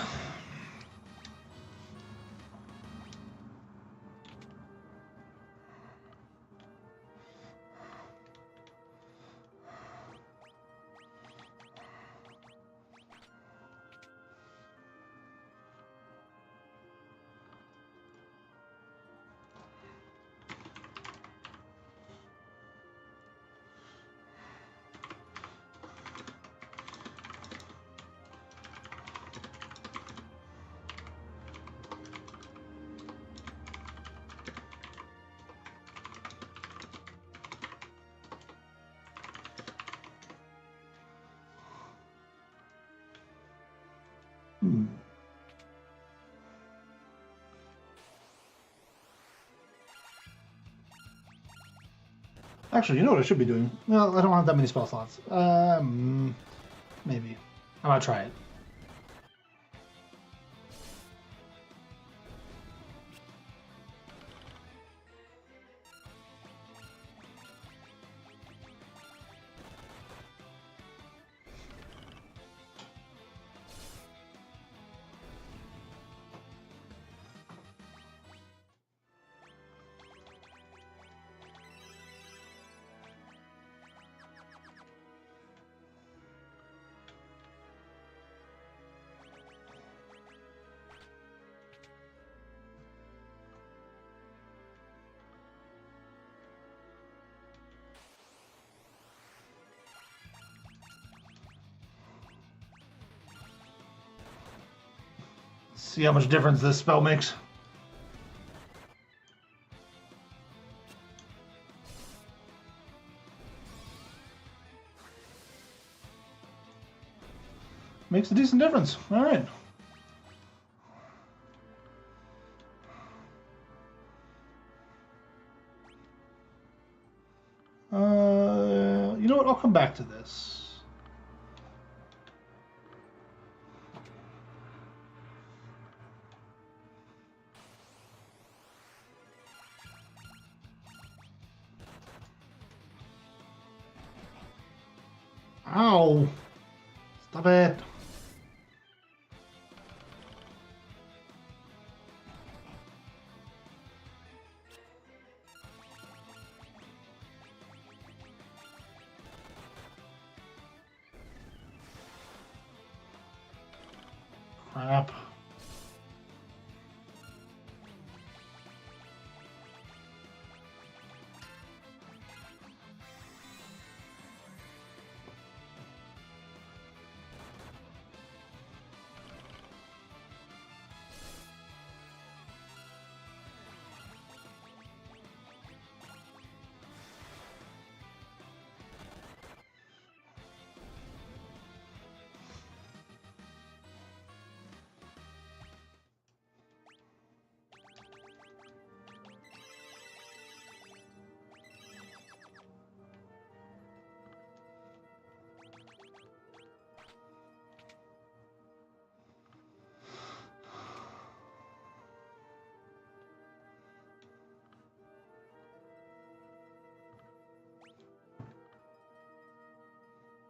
Actually, you know what I should be doing? Well, I don't have that many spell slots. Maybe. I might try it. See how much difference this spell makes. Makes a decent difference. All right. You know what? I'll come back to this. Ow! Stop it! Crap.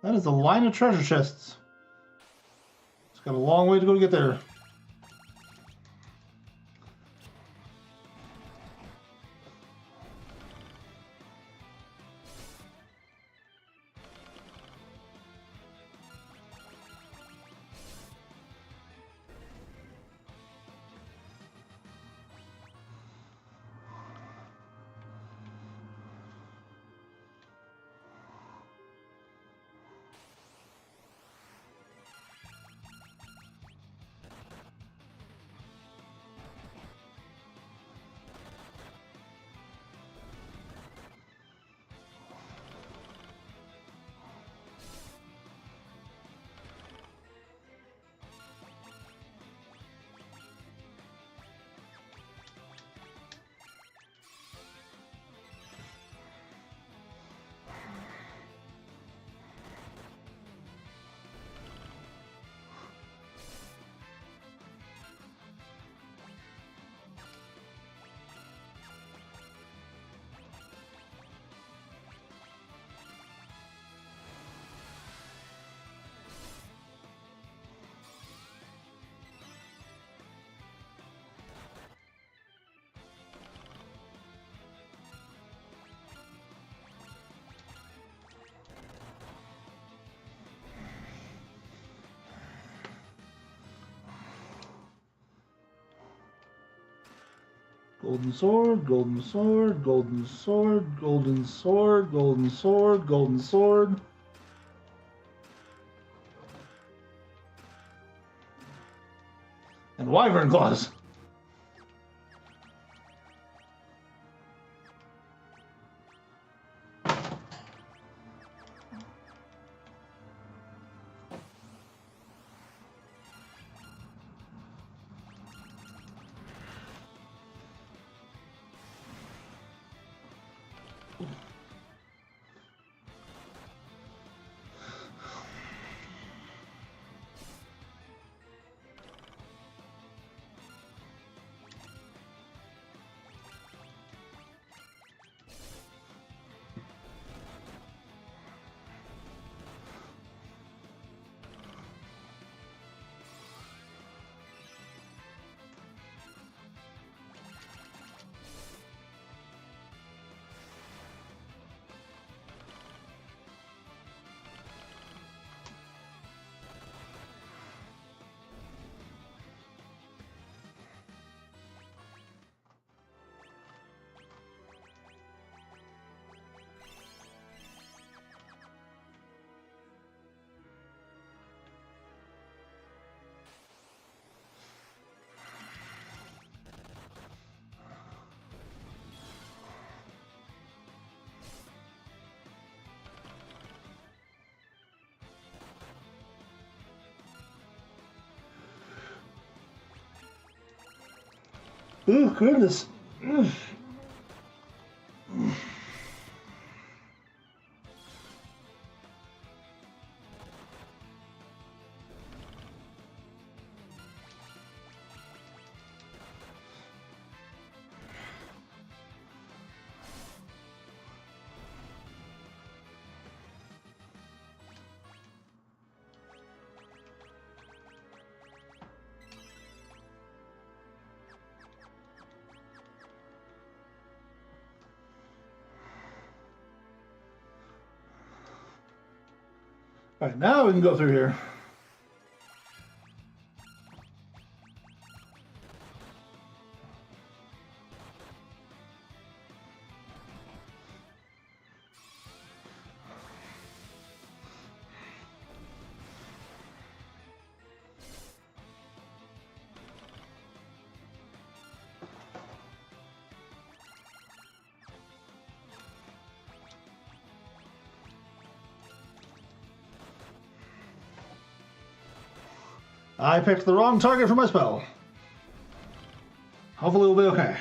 That is a line of treasure chests. It's got a long way to go to get there. Golden sword, golden sword, golden sword, golden sword, golden sword, golden sword. And wyvern claws. Oh, goodness. All right, now we can go through here. I picked the wrong target for my spell. Hopefully we'll be okay.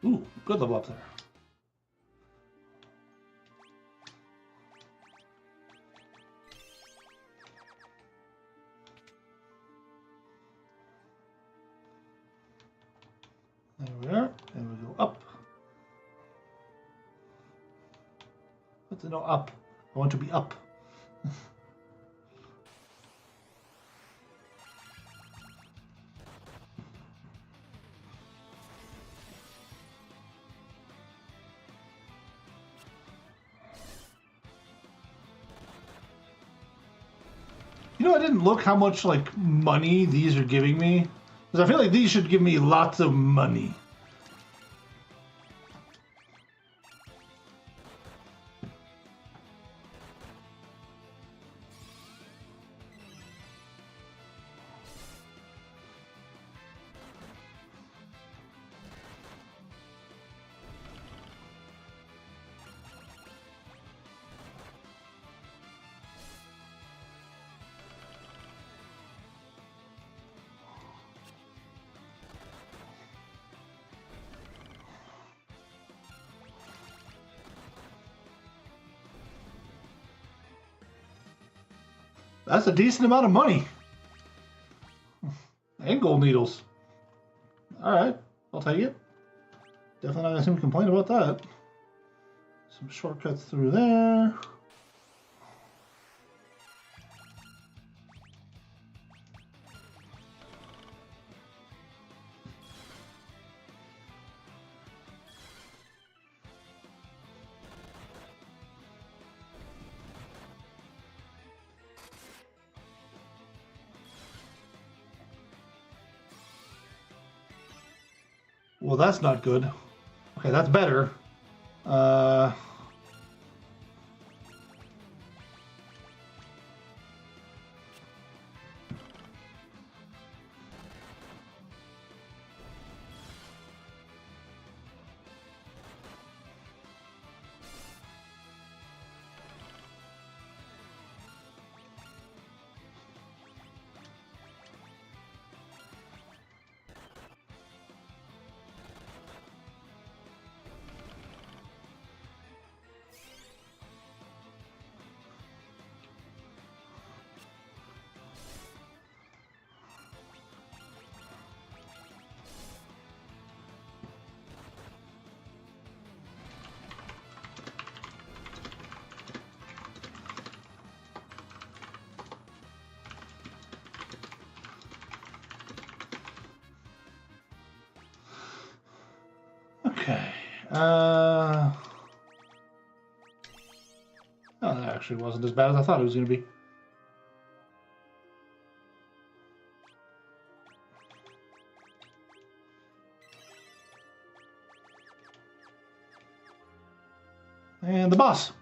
Ooh, good level up there. There we are. And we go up. What's it? No, up. I want to be up. You know, I didn't look how much, like, money these are giving me. Because I feel like these should give me lots of money. That's a decent amount of money. And gold needles. Alright, I'll take it. Definitely not gonna seem to complain about that. Some shortcuts through there. Well, that's not good. Okay, that's better. Okay. Oh, that actually wasn't as bad as I thought it was going to be. And the boss.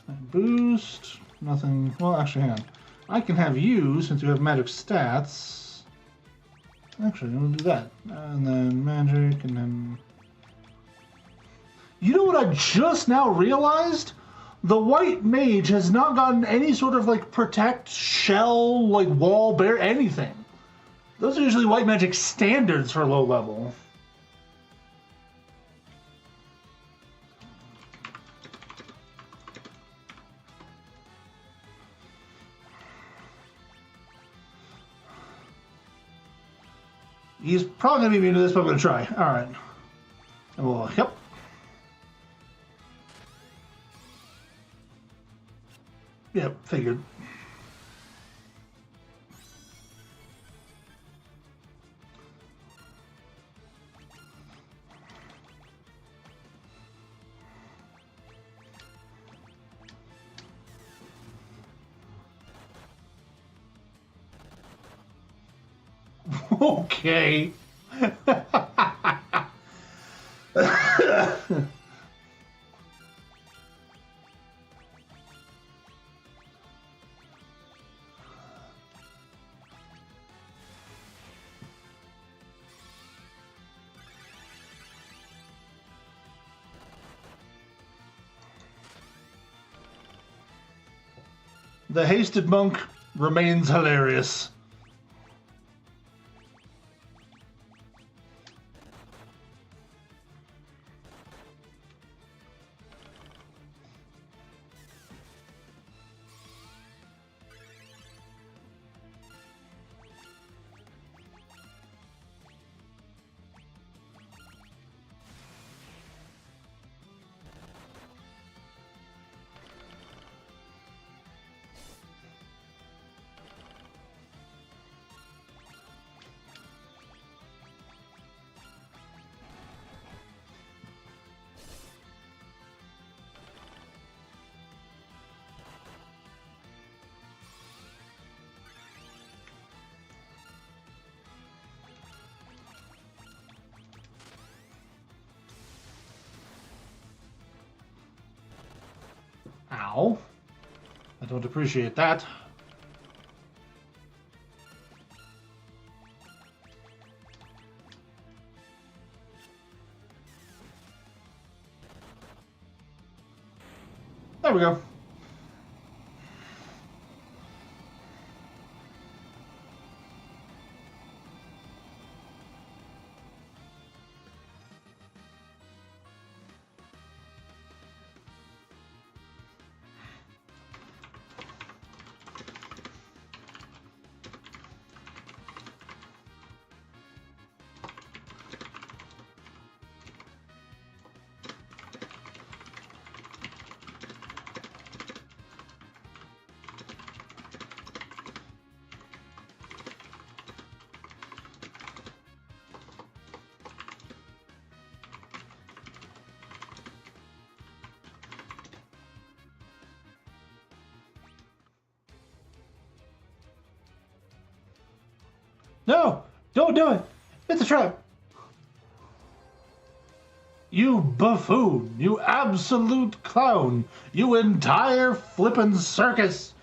And boost. Nothing. Well, actually, hang on. I can have you, since you have magic stats. Actually, I'm going to do that. And then magic, and then... You know what I just now realized? The white mage has not gotten any sort of, like, protect, shell, like, wall, bear, anything. Those are usually white magic standards for low level. He's probably going to be immune to this, but I'm going to try. Alright. And we'll, yep. Yep, figured. Okay. The hasted monk remains hilarious. Ow. I don't appreciate that. There we go. No! Don't do it! It's a trap! You buffoon! You absolute clown! You entire flippin' circus!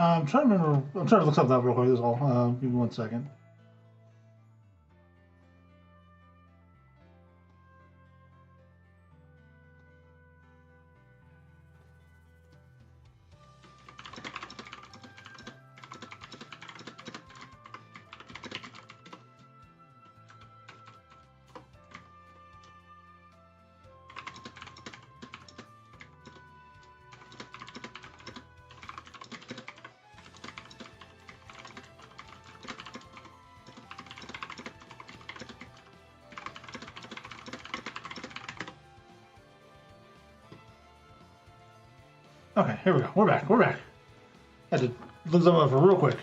I'm trying to remember. I'm trying to look something up real quick. That's all. Give me 1 second. Okay, here we go. We're back. We're back. I had to look something up for real quick.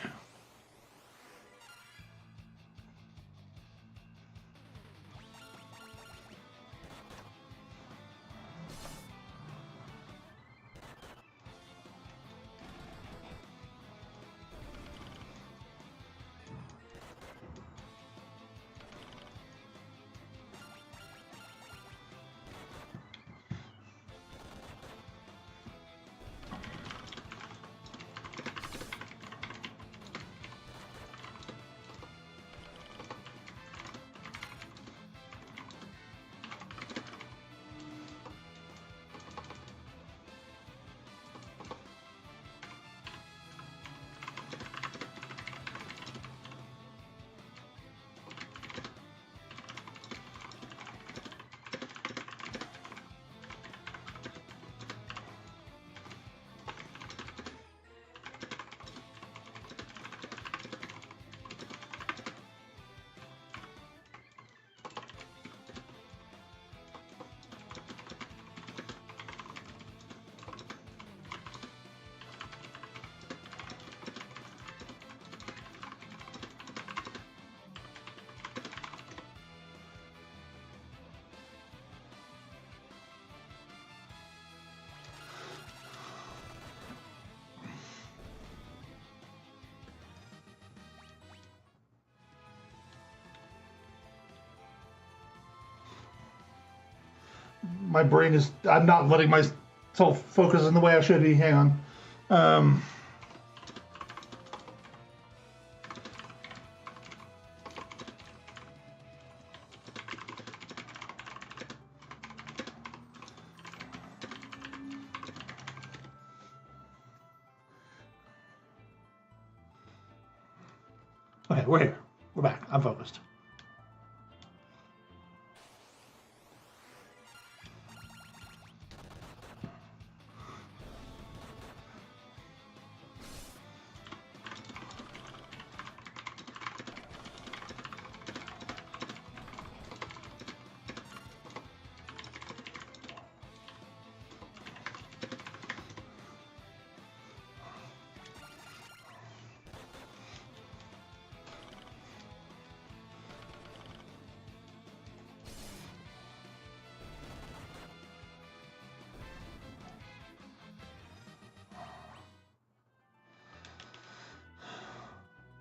My brain is. I'm not letting myself focus in the way I should be. Hang on. Okay, we're here. We're back. I'm focused.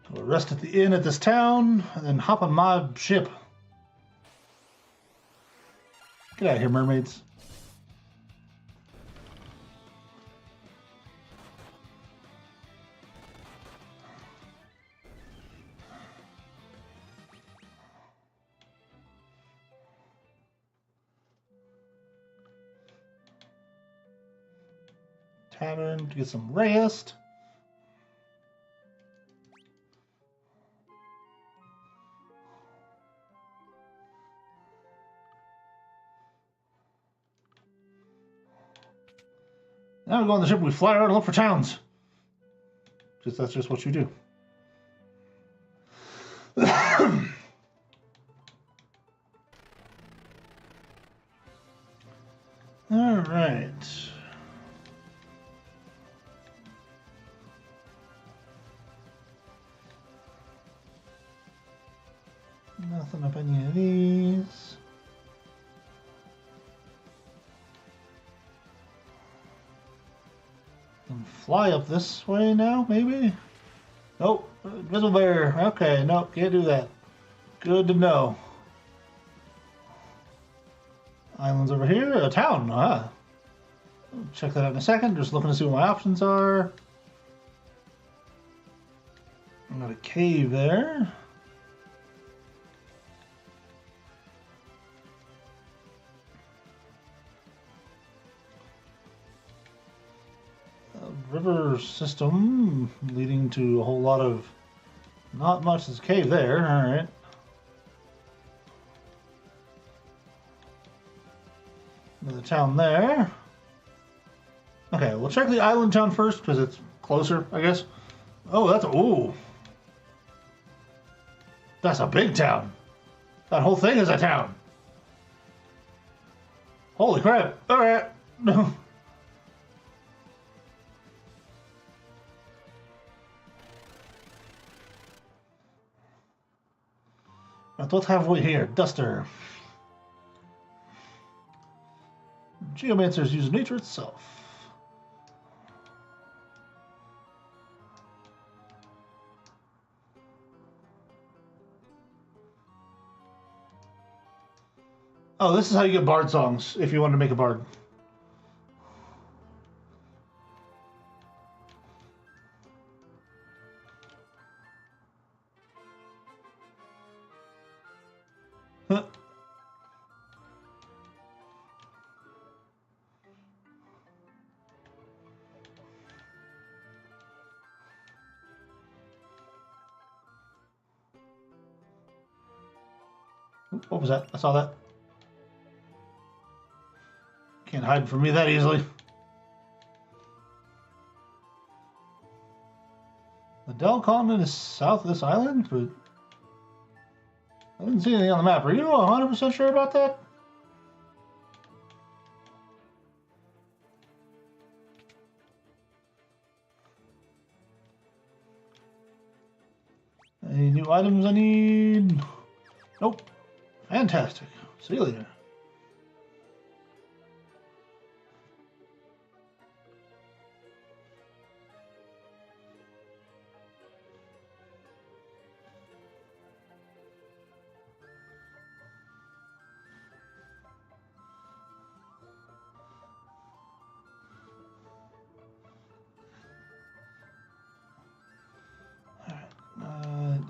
We'll rest at the inn at this town, and then hop on my ship. Get out of here, mermaids. Tavern to get some rest. Now we go on the ship, we fly around and look for towns. That's just what you do. All right. Nothing up any of these. Fly up this way now, maybe? Nope. Invisible bear. Okay, nope, can't do that. Good to know. Islands over here. A town, huh? Check that out in a second. Just looking to see what my options are. Got a cave there. A river system leading to a whole lot of not much. There's a cave there. All right. Another town there. Okay, we'll check the island town first because it's closer, I guess. Oh, ooh. That's a big town. That whole thing is a town. Holy crap. All right. What have we here? Duster. Geomancers use nature itself. Oh, this is how you get bard songs if you want to make a bard. Huh. What was that? I saw that. Can't hide from me that easily. The Del continent is south of this island, but I didn't see anything on the map. Are you 100% sure about that? Any new items I need? Nope. Fantastic. See you later.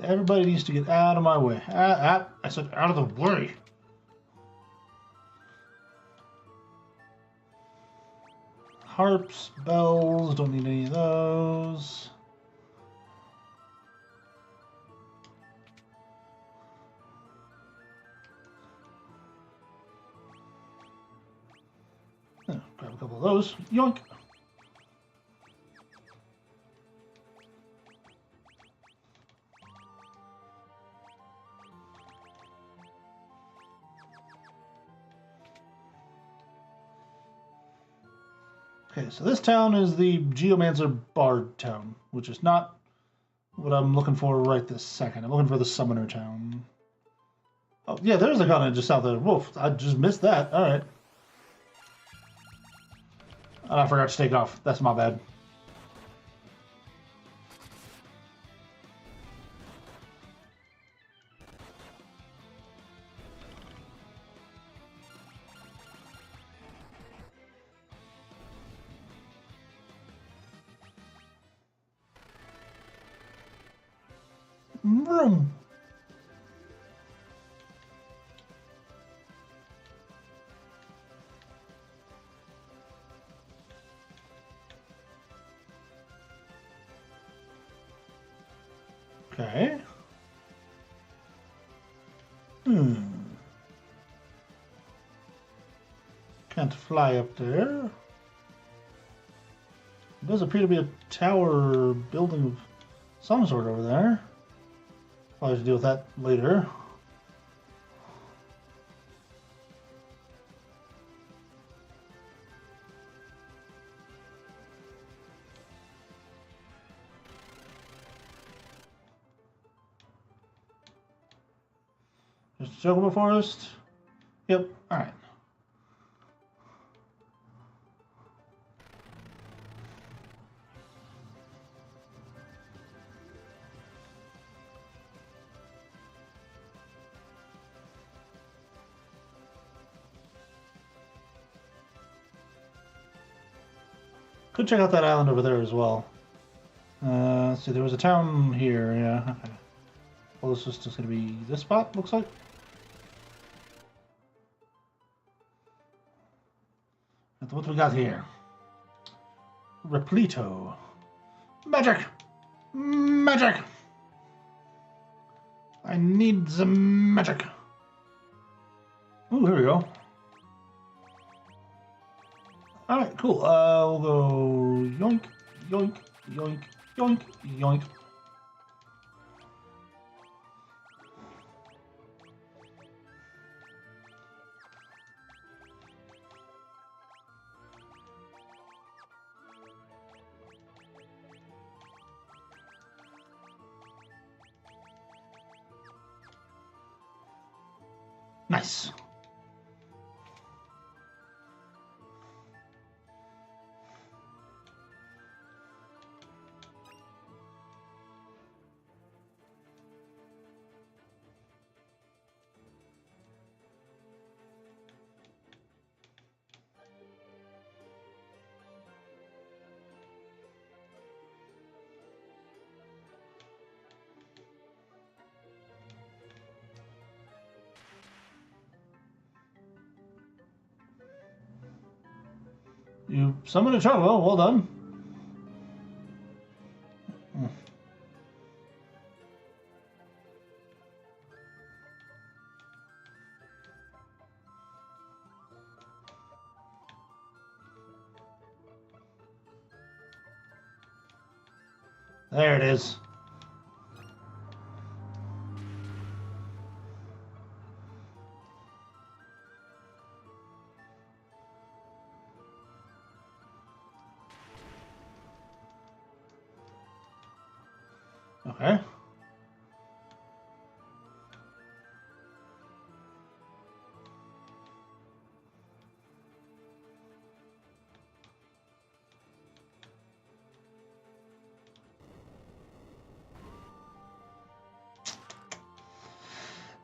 Everybody needs to get out of my way. I said out of the way. Harps, bells, don't need any of those. Oh, grab a couple of those. Yoink. Okay, so this town is the Geomancer Bard town, which is not what I'm looking for right this second. I'm looking for the Summoner town. Oh, yeah, there's the continent just south of Wolf. I just missed that. All right. Oh, I forgot to take off. That's my bad. Vroom. Okay. Can't fly up there. It does appear to be a tower building of some sort over there. I'll have to deal with that later. Just Chocobo Forest? Yep, alright. Could check out that island over there as well. Let's see, there was a town here, yeah. Okay. Well, this is just going to be this spot, looks like. And what we got here? Repleto. Magic! Magic! I need the magic. Ooh, here we go. Alright, cool. We'll go yoink, yoink, yoink, yoink, yoink. Nice. You summoned a turtle, well done. There it is. Okay.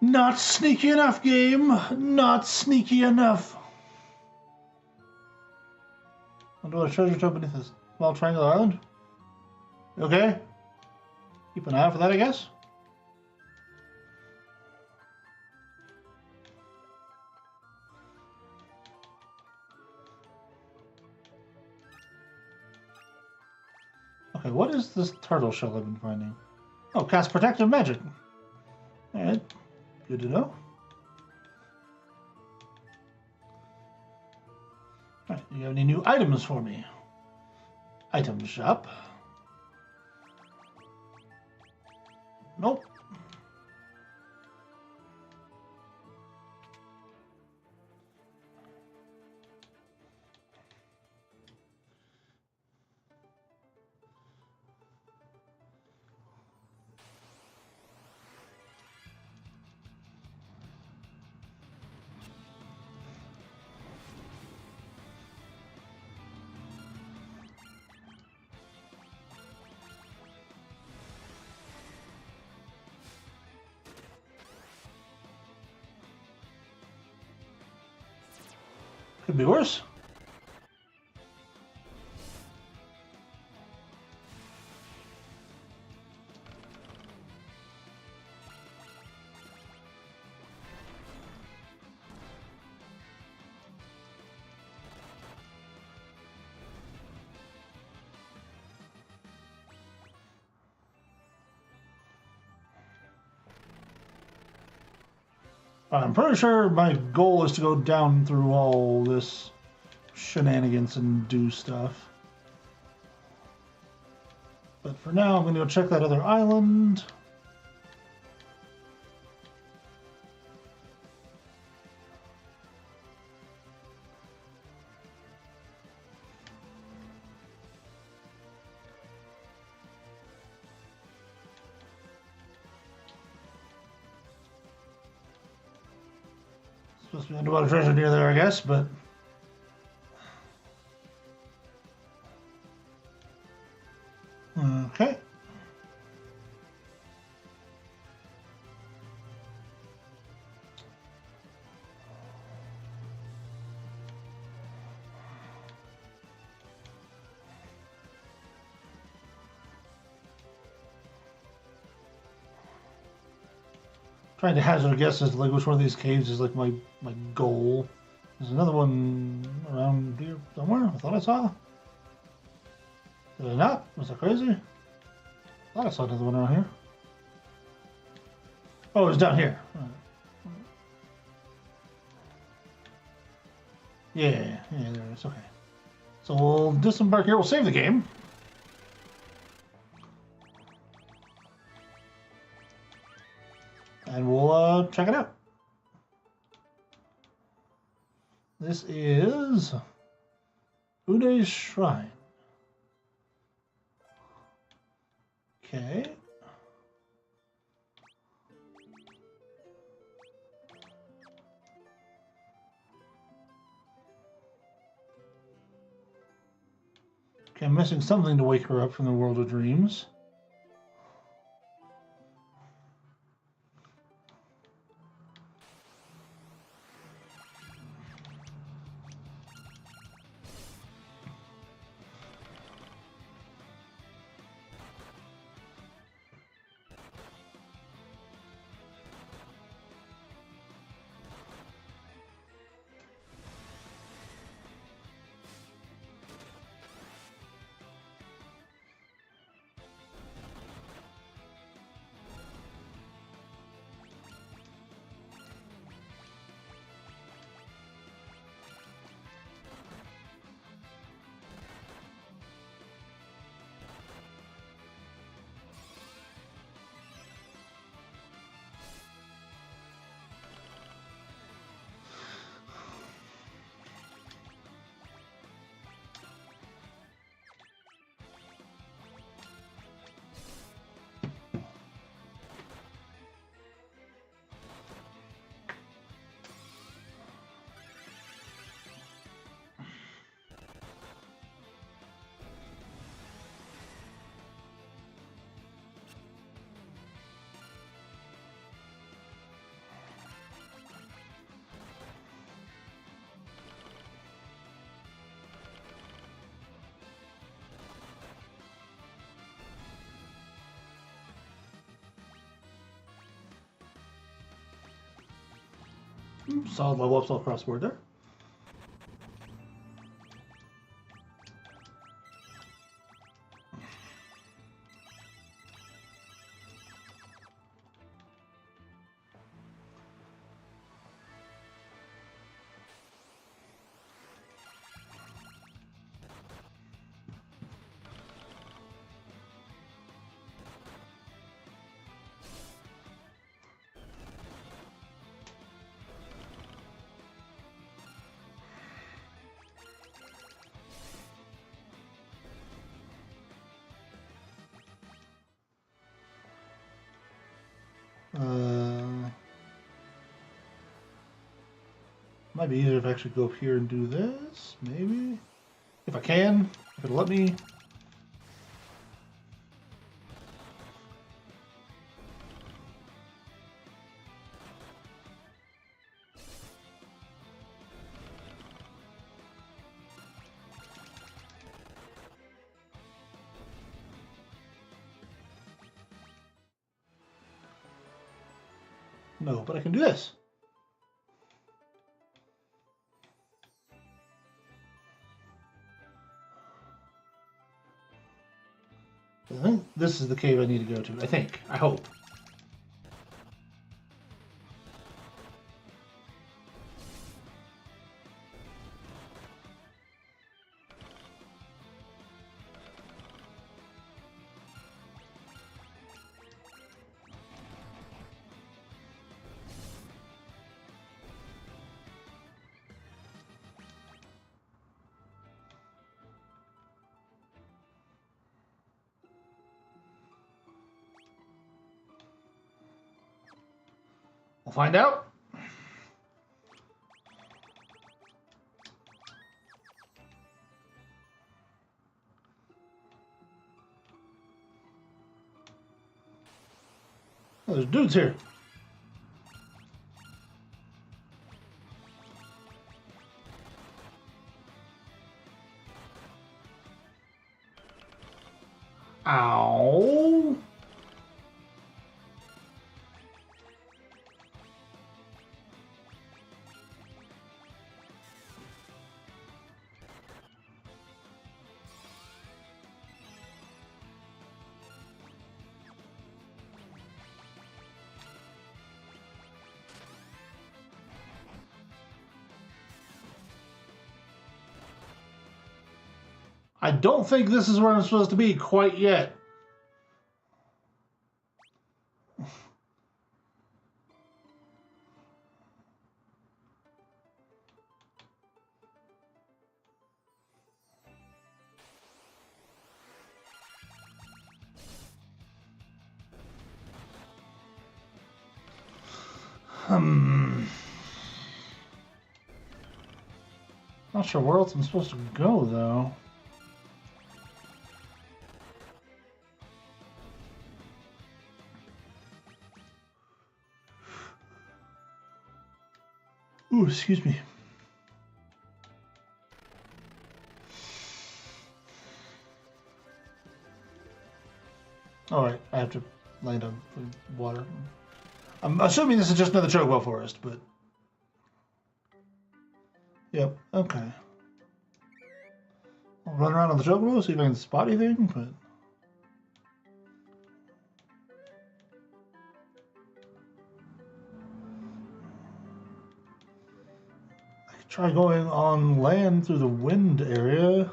Not sneaky enough, game. Not sneaky enough. Under a treasure trove beneath this small triangular island. Okay. Keep an eye out for that, I guess. Okay, what is this turtle shell I've been finding? Oh, cast protective magic. Alright, good to know. Alright, do you have any new items for me? Item shop. Nope. Could be worse. I'm pretty sure my goal is to go down through all this shenanigans and do stuff. But for now, I'm going to go check that other island. Supposed to be underwater treasure near there, I guess, but... Okay. Trying to hazard a guess as to like which one of these caves is like my goal. There's another one around here somewhere. I thought I saw. Did I not? Was I crazy? I thought I saw another one around here. Oh, it's down here. Right. Yeah, there it is. Okay. So we'll disembark here. We'll save the game. And we'll check it out. This is Ude's Shrine. Okay. Okay, I'm missing something to wake her up from the world of dreams. Solid level ups all across the board there. Might be easier if I actually go up here and do this, maybe? If I can, if it'll let me. No, but I can do this. I think this is the cave I need to go to. I think. I hope. We'll find out. Oh, there's dudes here. Ow. I don't think this is where I'm supposed to be quite yet. Not sure where else I'm supposed to go, though. Ooh, excuse me. Alright, I have to land on water. I'm assuming this is just another chocobo forest, but... Yep, okay. I'll run around on the chocobo, see if I can spot anything, but... I could try going on land through the wind area.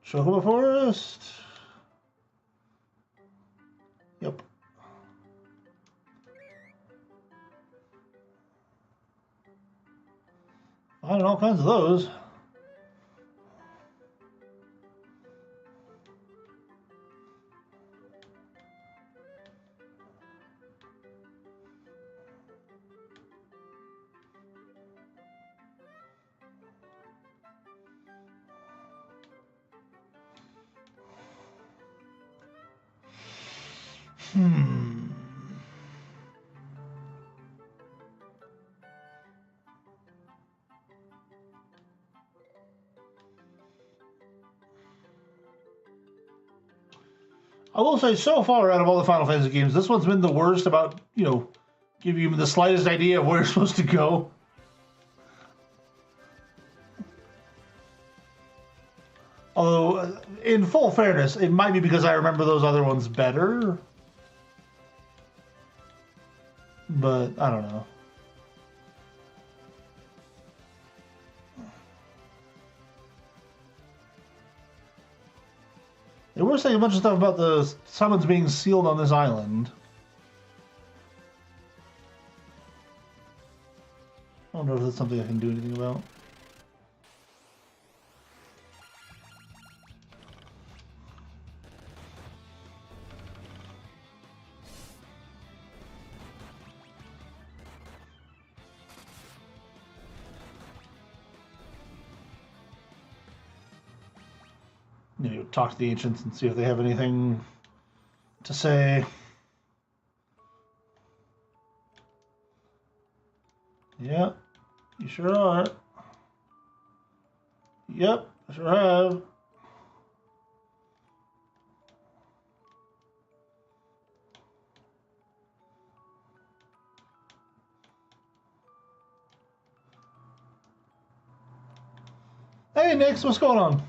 Chocobo forest? Yep. Finding all kinds of those. I will say, so far out of all the Final Fantasy games, this one's been the worst about, you know, giving you the slightest idea of where you're supposed to go. Although, in full fairness, it might be because I remember those other ones better. But, I don't know. They were saying a bunch of stuff about the summons being sealed on this island. I don't know if that's something I can do anything about. You know, talk to the ancients and see if they have anything to say. Yeah, you sure are. Yep, I sure have. Hey, Nix, what's going on?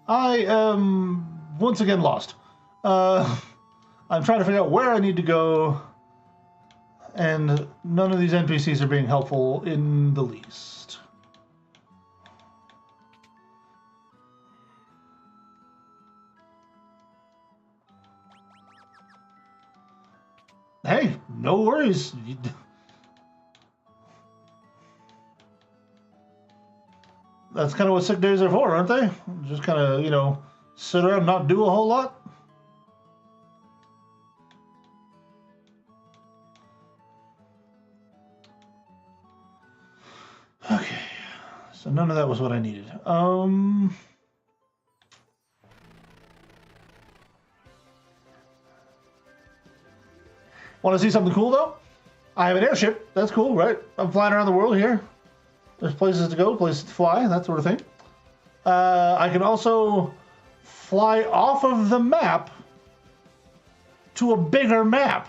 I am once again lost. I'm trying to figure out where I need to go, and none of these NPCs are being helpful in the least. Hey, no worries. That's kind of what sick days are for, aren't they? Just kind of, you know, sit around and not do a whole lot. Okay, so none of that was what I needed. Want to see something cool, though? I have an airship. That's cool, right? I'm flying around the world here. There's places to go, places to fly, that sort of thing. I can also fly off of the map to a bigger map.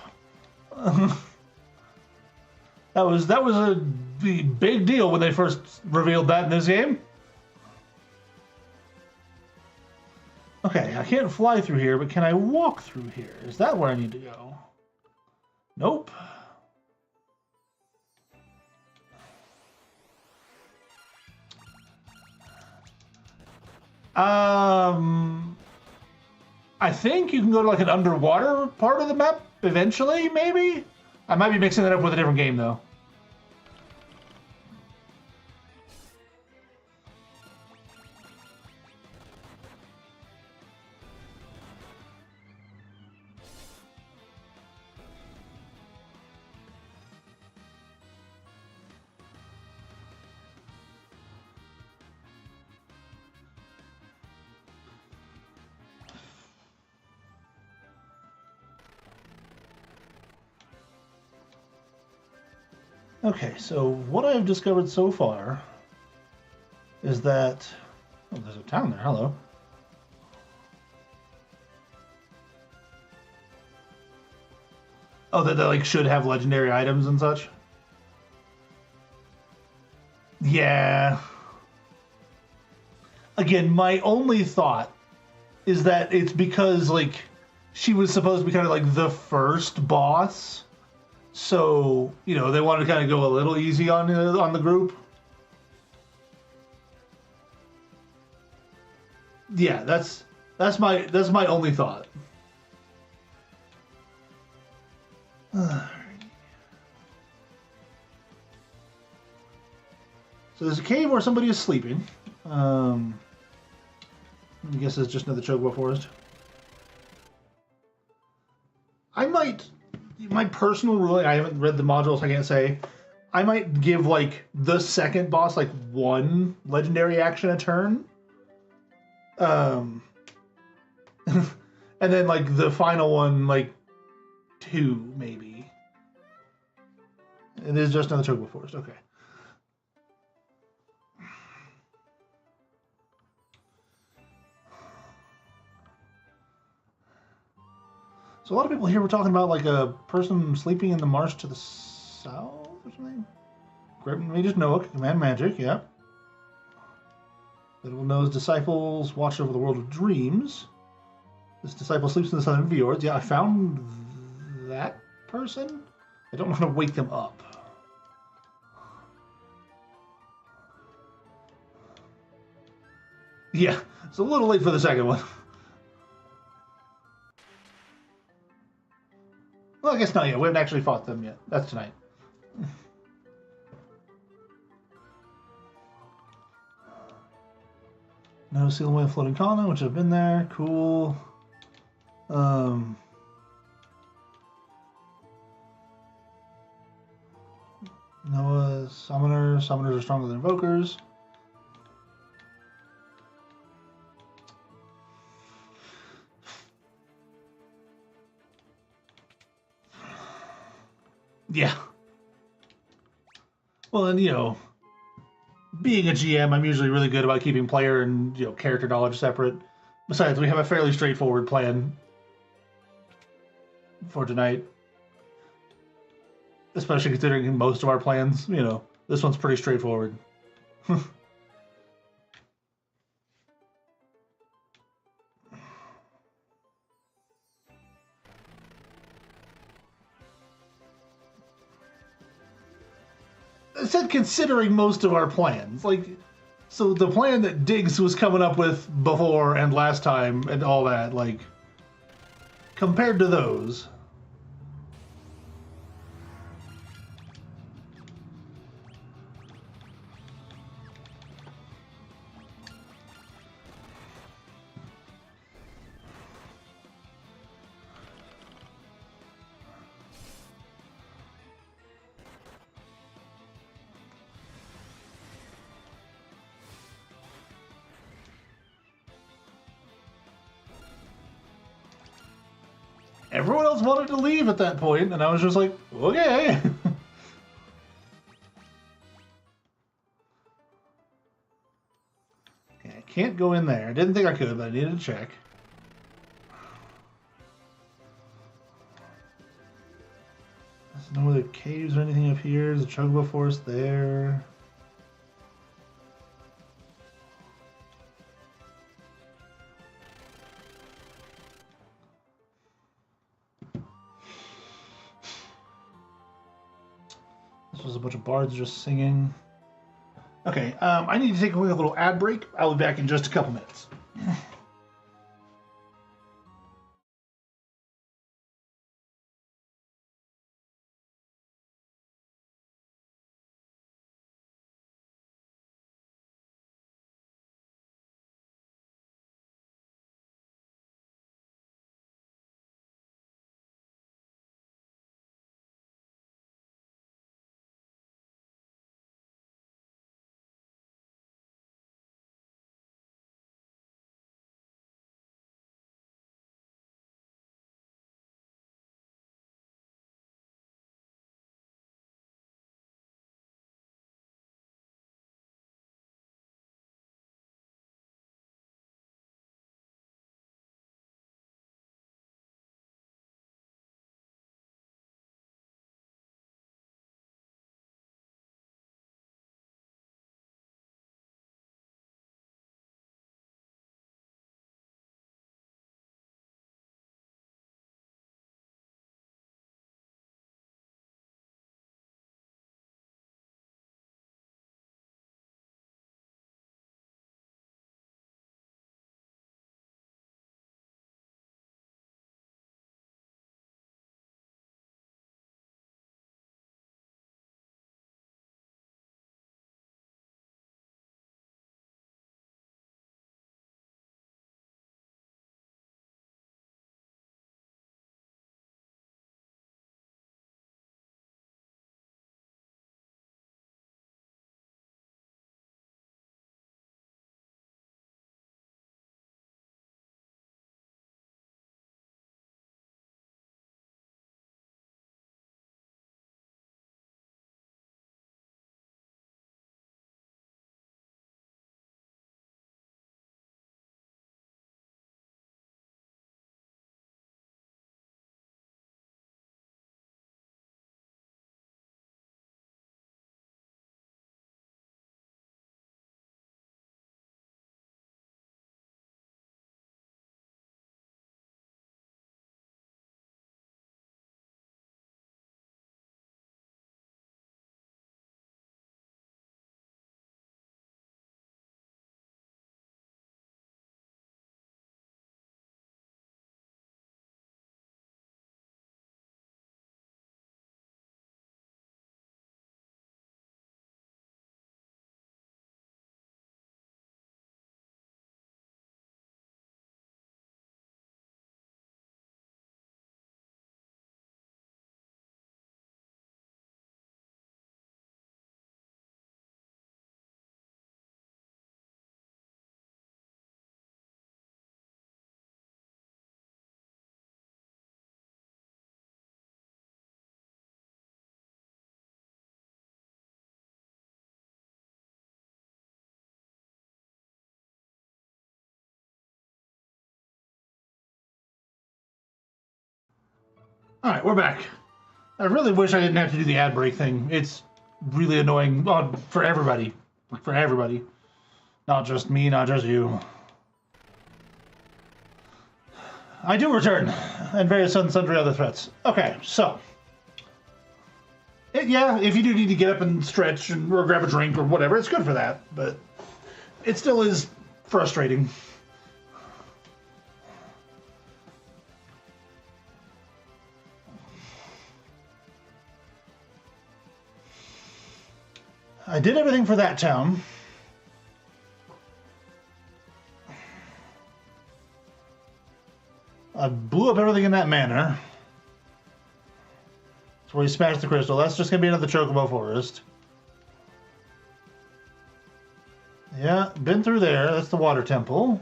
that was a big deal when they first revealed that in this game. Okay, I can't fly through here, but can I walk through here? Is that where I need to go? Nope. I think you can go to like an underwater part of the map eventually, maybe? I might be mixing that up with a different game though. Okay, so what I've discovered so far is that... Oh, there's a town there. Hello. Oh, that they like should have legendary items and such? Yeah. Again, my only thought is that it's because, like, she was supposed to be kind of like the first boss. So, you know, they wanted to kind of go a little easy on the group. Yeah, that's my only thought. So there's a cave where somebody is sleeping. I guess it's just another Chocobo Forest. I might, my personal ruling, I haven't read the modules, so I can't say. I might give like the second boss like one legendary action a turn. And then like the final one like 2 maybe. It is just another Chocobo Forest, okay. So a lot of people here were talking about like a person sleeping in the marsh to the south or something. Great Mage's Noah, command magic, yeah. Little Nose disciples watch over the world of dreams. This disciple sleeps in the southern fjords. Yeah, I found that person. I don't know how to wake them up. Yeah, it's a little late for the second one. Well, I guess not yet. We haven't actually fought them yet. That's tonight. No seal away floating column, which have been there. Cool. Noah summoners. Summoners are stronger than invokers. Yeah. Well, and you know, being a GM, I'm usually really good about keeping player and character knowledge separate. Besides, we have a fairly straightforward plan for tonight, especially considering most of our plans. This one's pretty straightforward. I said considering most of our plans. So the plan that Diggs was coming up with before and last time and all that, compared to those. Everyone else wanted to leave at that point, and I was just like, okay. Okay, I can't go in there. I didn't think I could, but I needed to check. There's no other caves or anything up here. There's a Chocobo Forest there. There's a bunch of bards just singing. Okay, I need to take a little ad break. I'll be back in just a couple minutes. All right, we're back. I really wish I didn't have to do the ad break thing. It's really annoying for everybody. Like, for everybody. Not just me, not just you. I do return, and various sundry other threats. Okay, so. Yeah, if you do need to get up and stretch or grab a drink or whatever, it's good for that. But it still is frustrating. I did everything for that town. I blew up everything in that manor. That's where we smashed the crystal. That's just going to be another Chocobo Forest. Yeah, been through there. That's the water temple.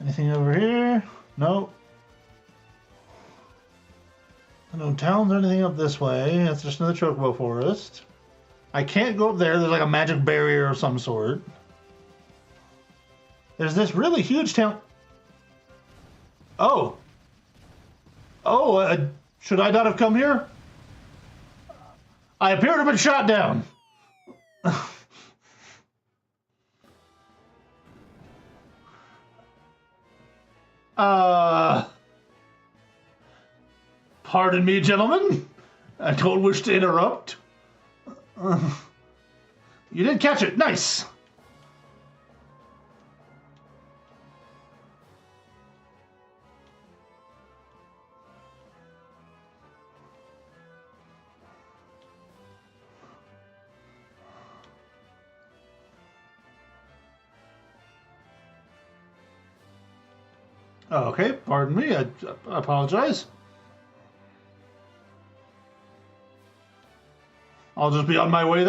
Anything over here? Nope. No towns or anything up this way. That's just another Chocobo Forest. I can't go up there. There's like a magic barrier of some sort. There's this really huge town. Oh. Oh, should I not have come here? I appear to have been shot down. Pardon me, gentlemen. I don't wish to interrupt. You did catch it. Nice. Okay, pardon me. I apologize. I'll just be on my way there.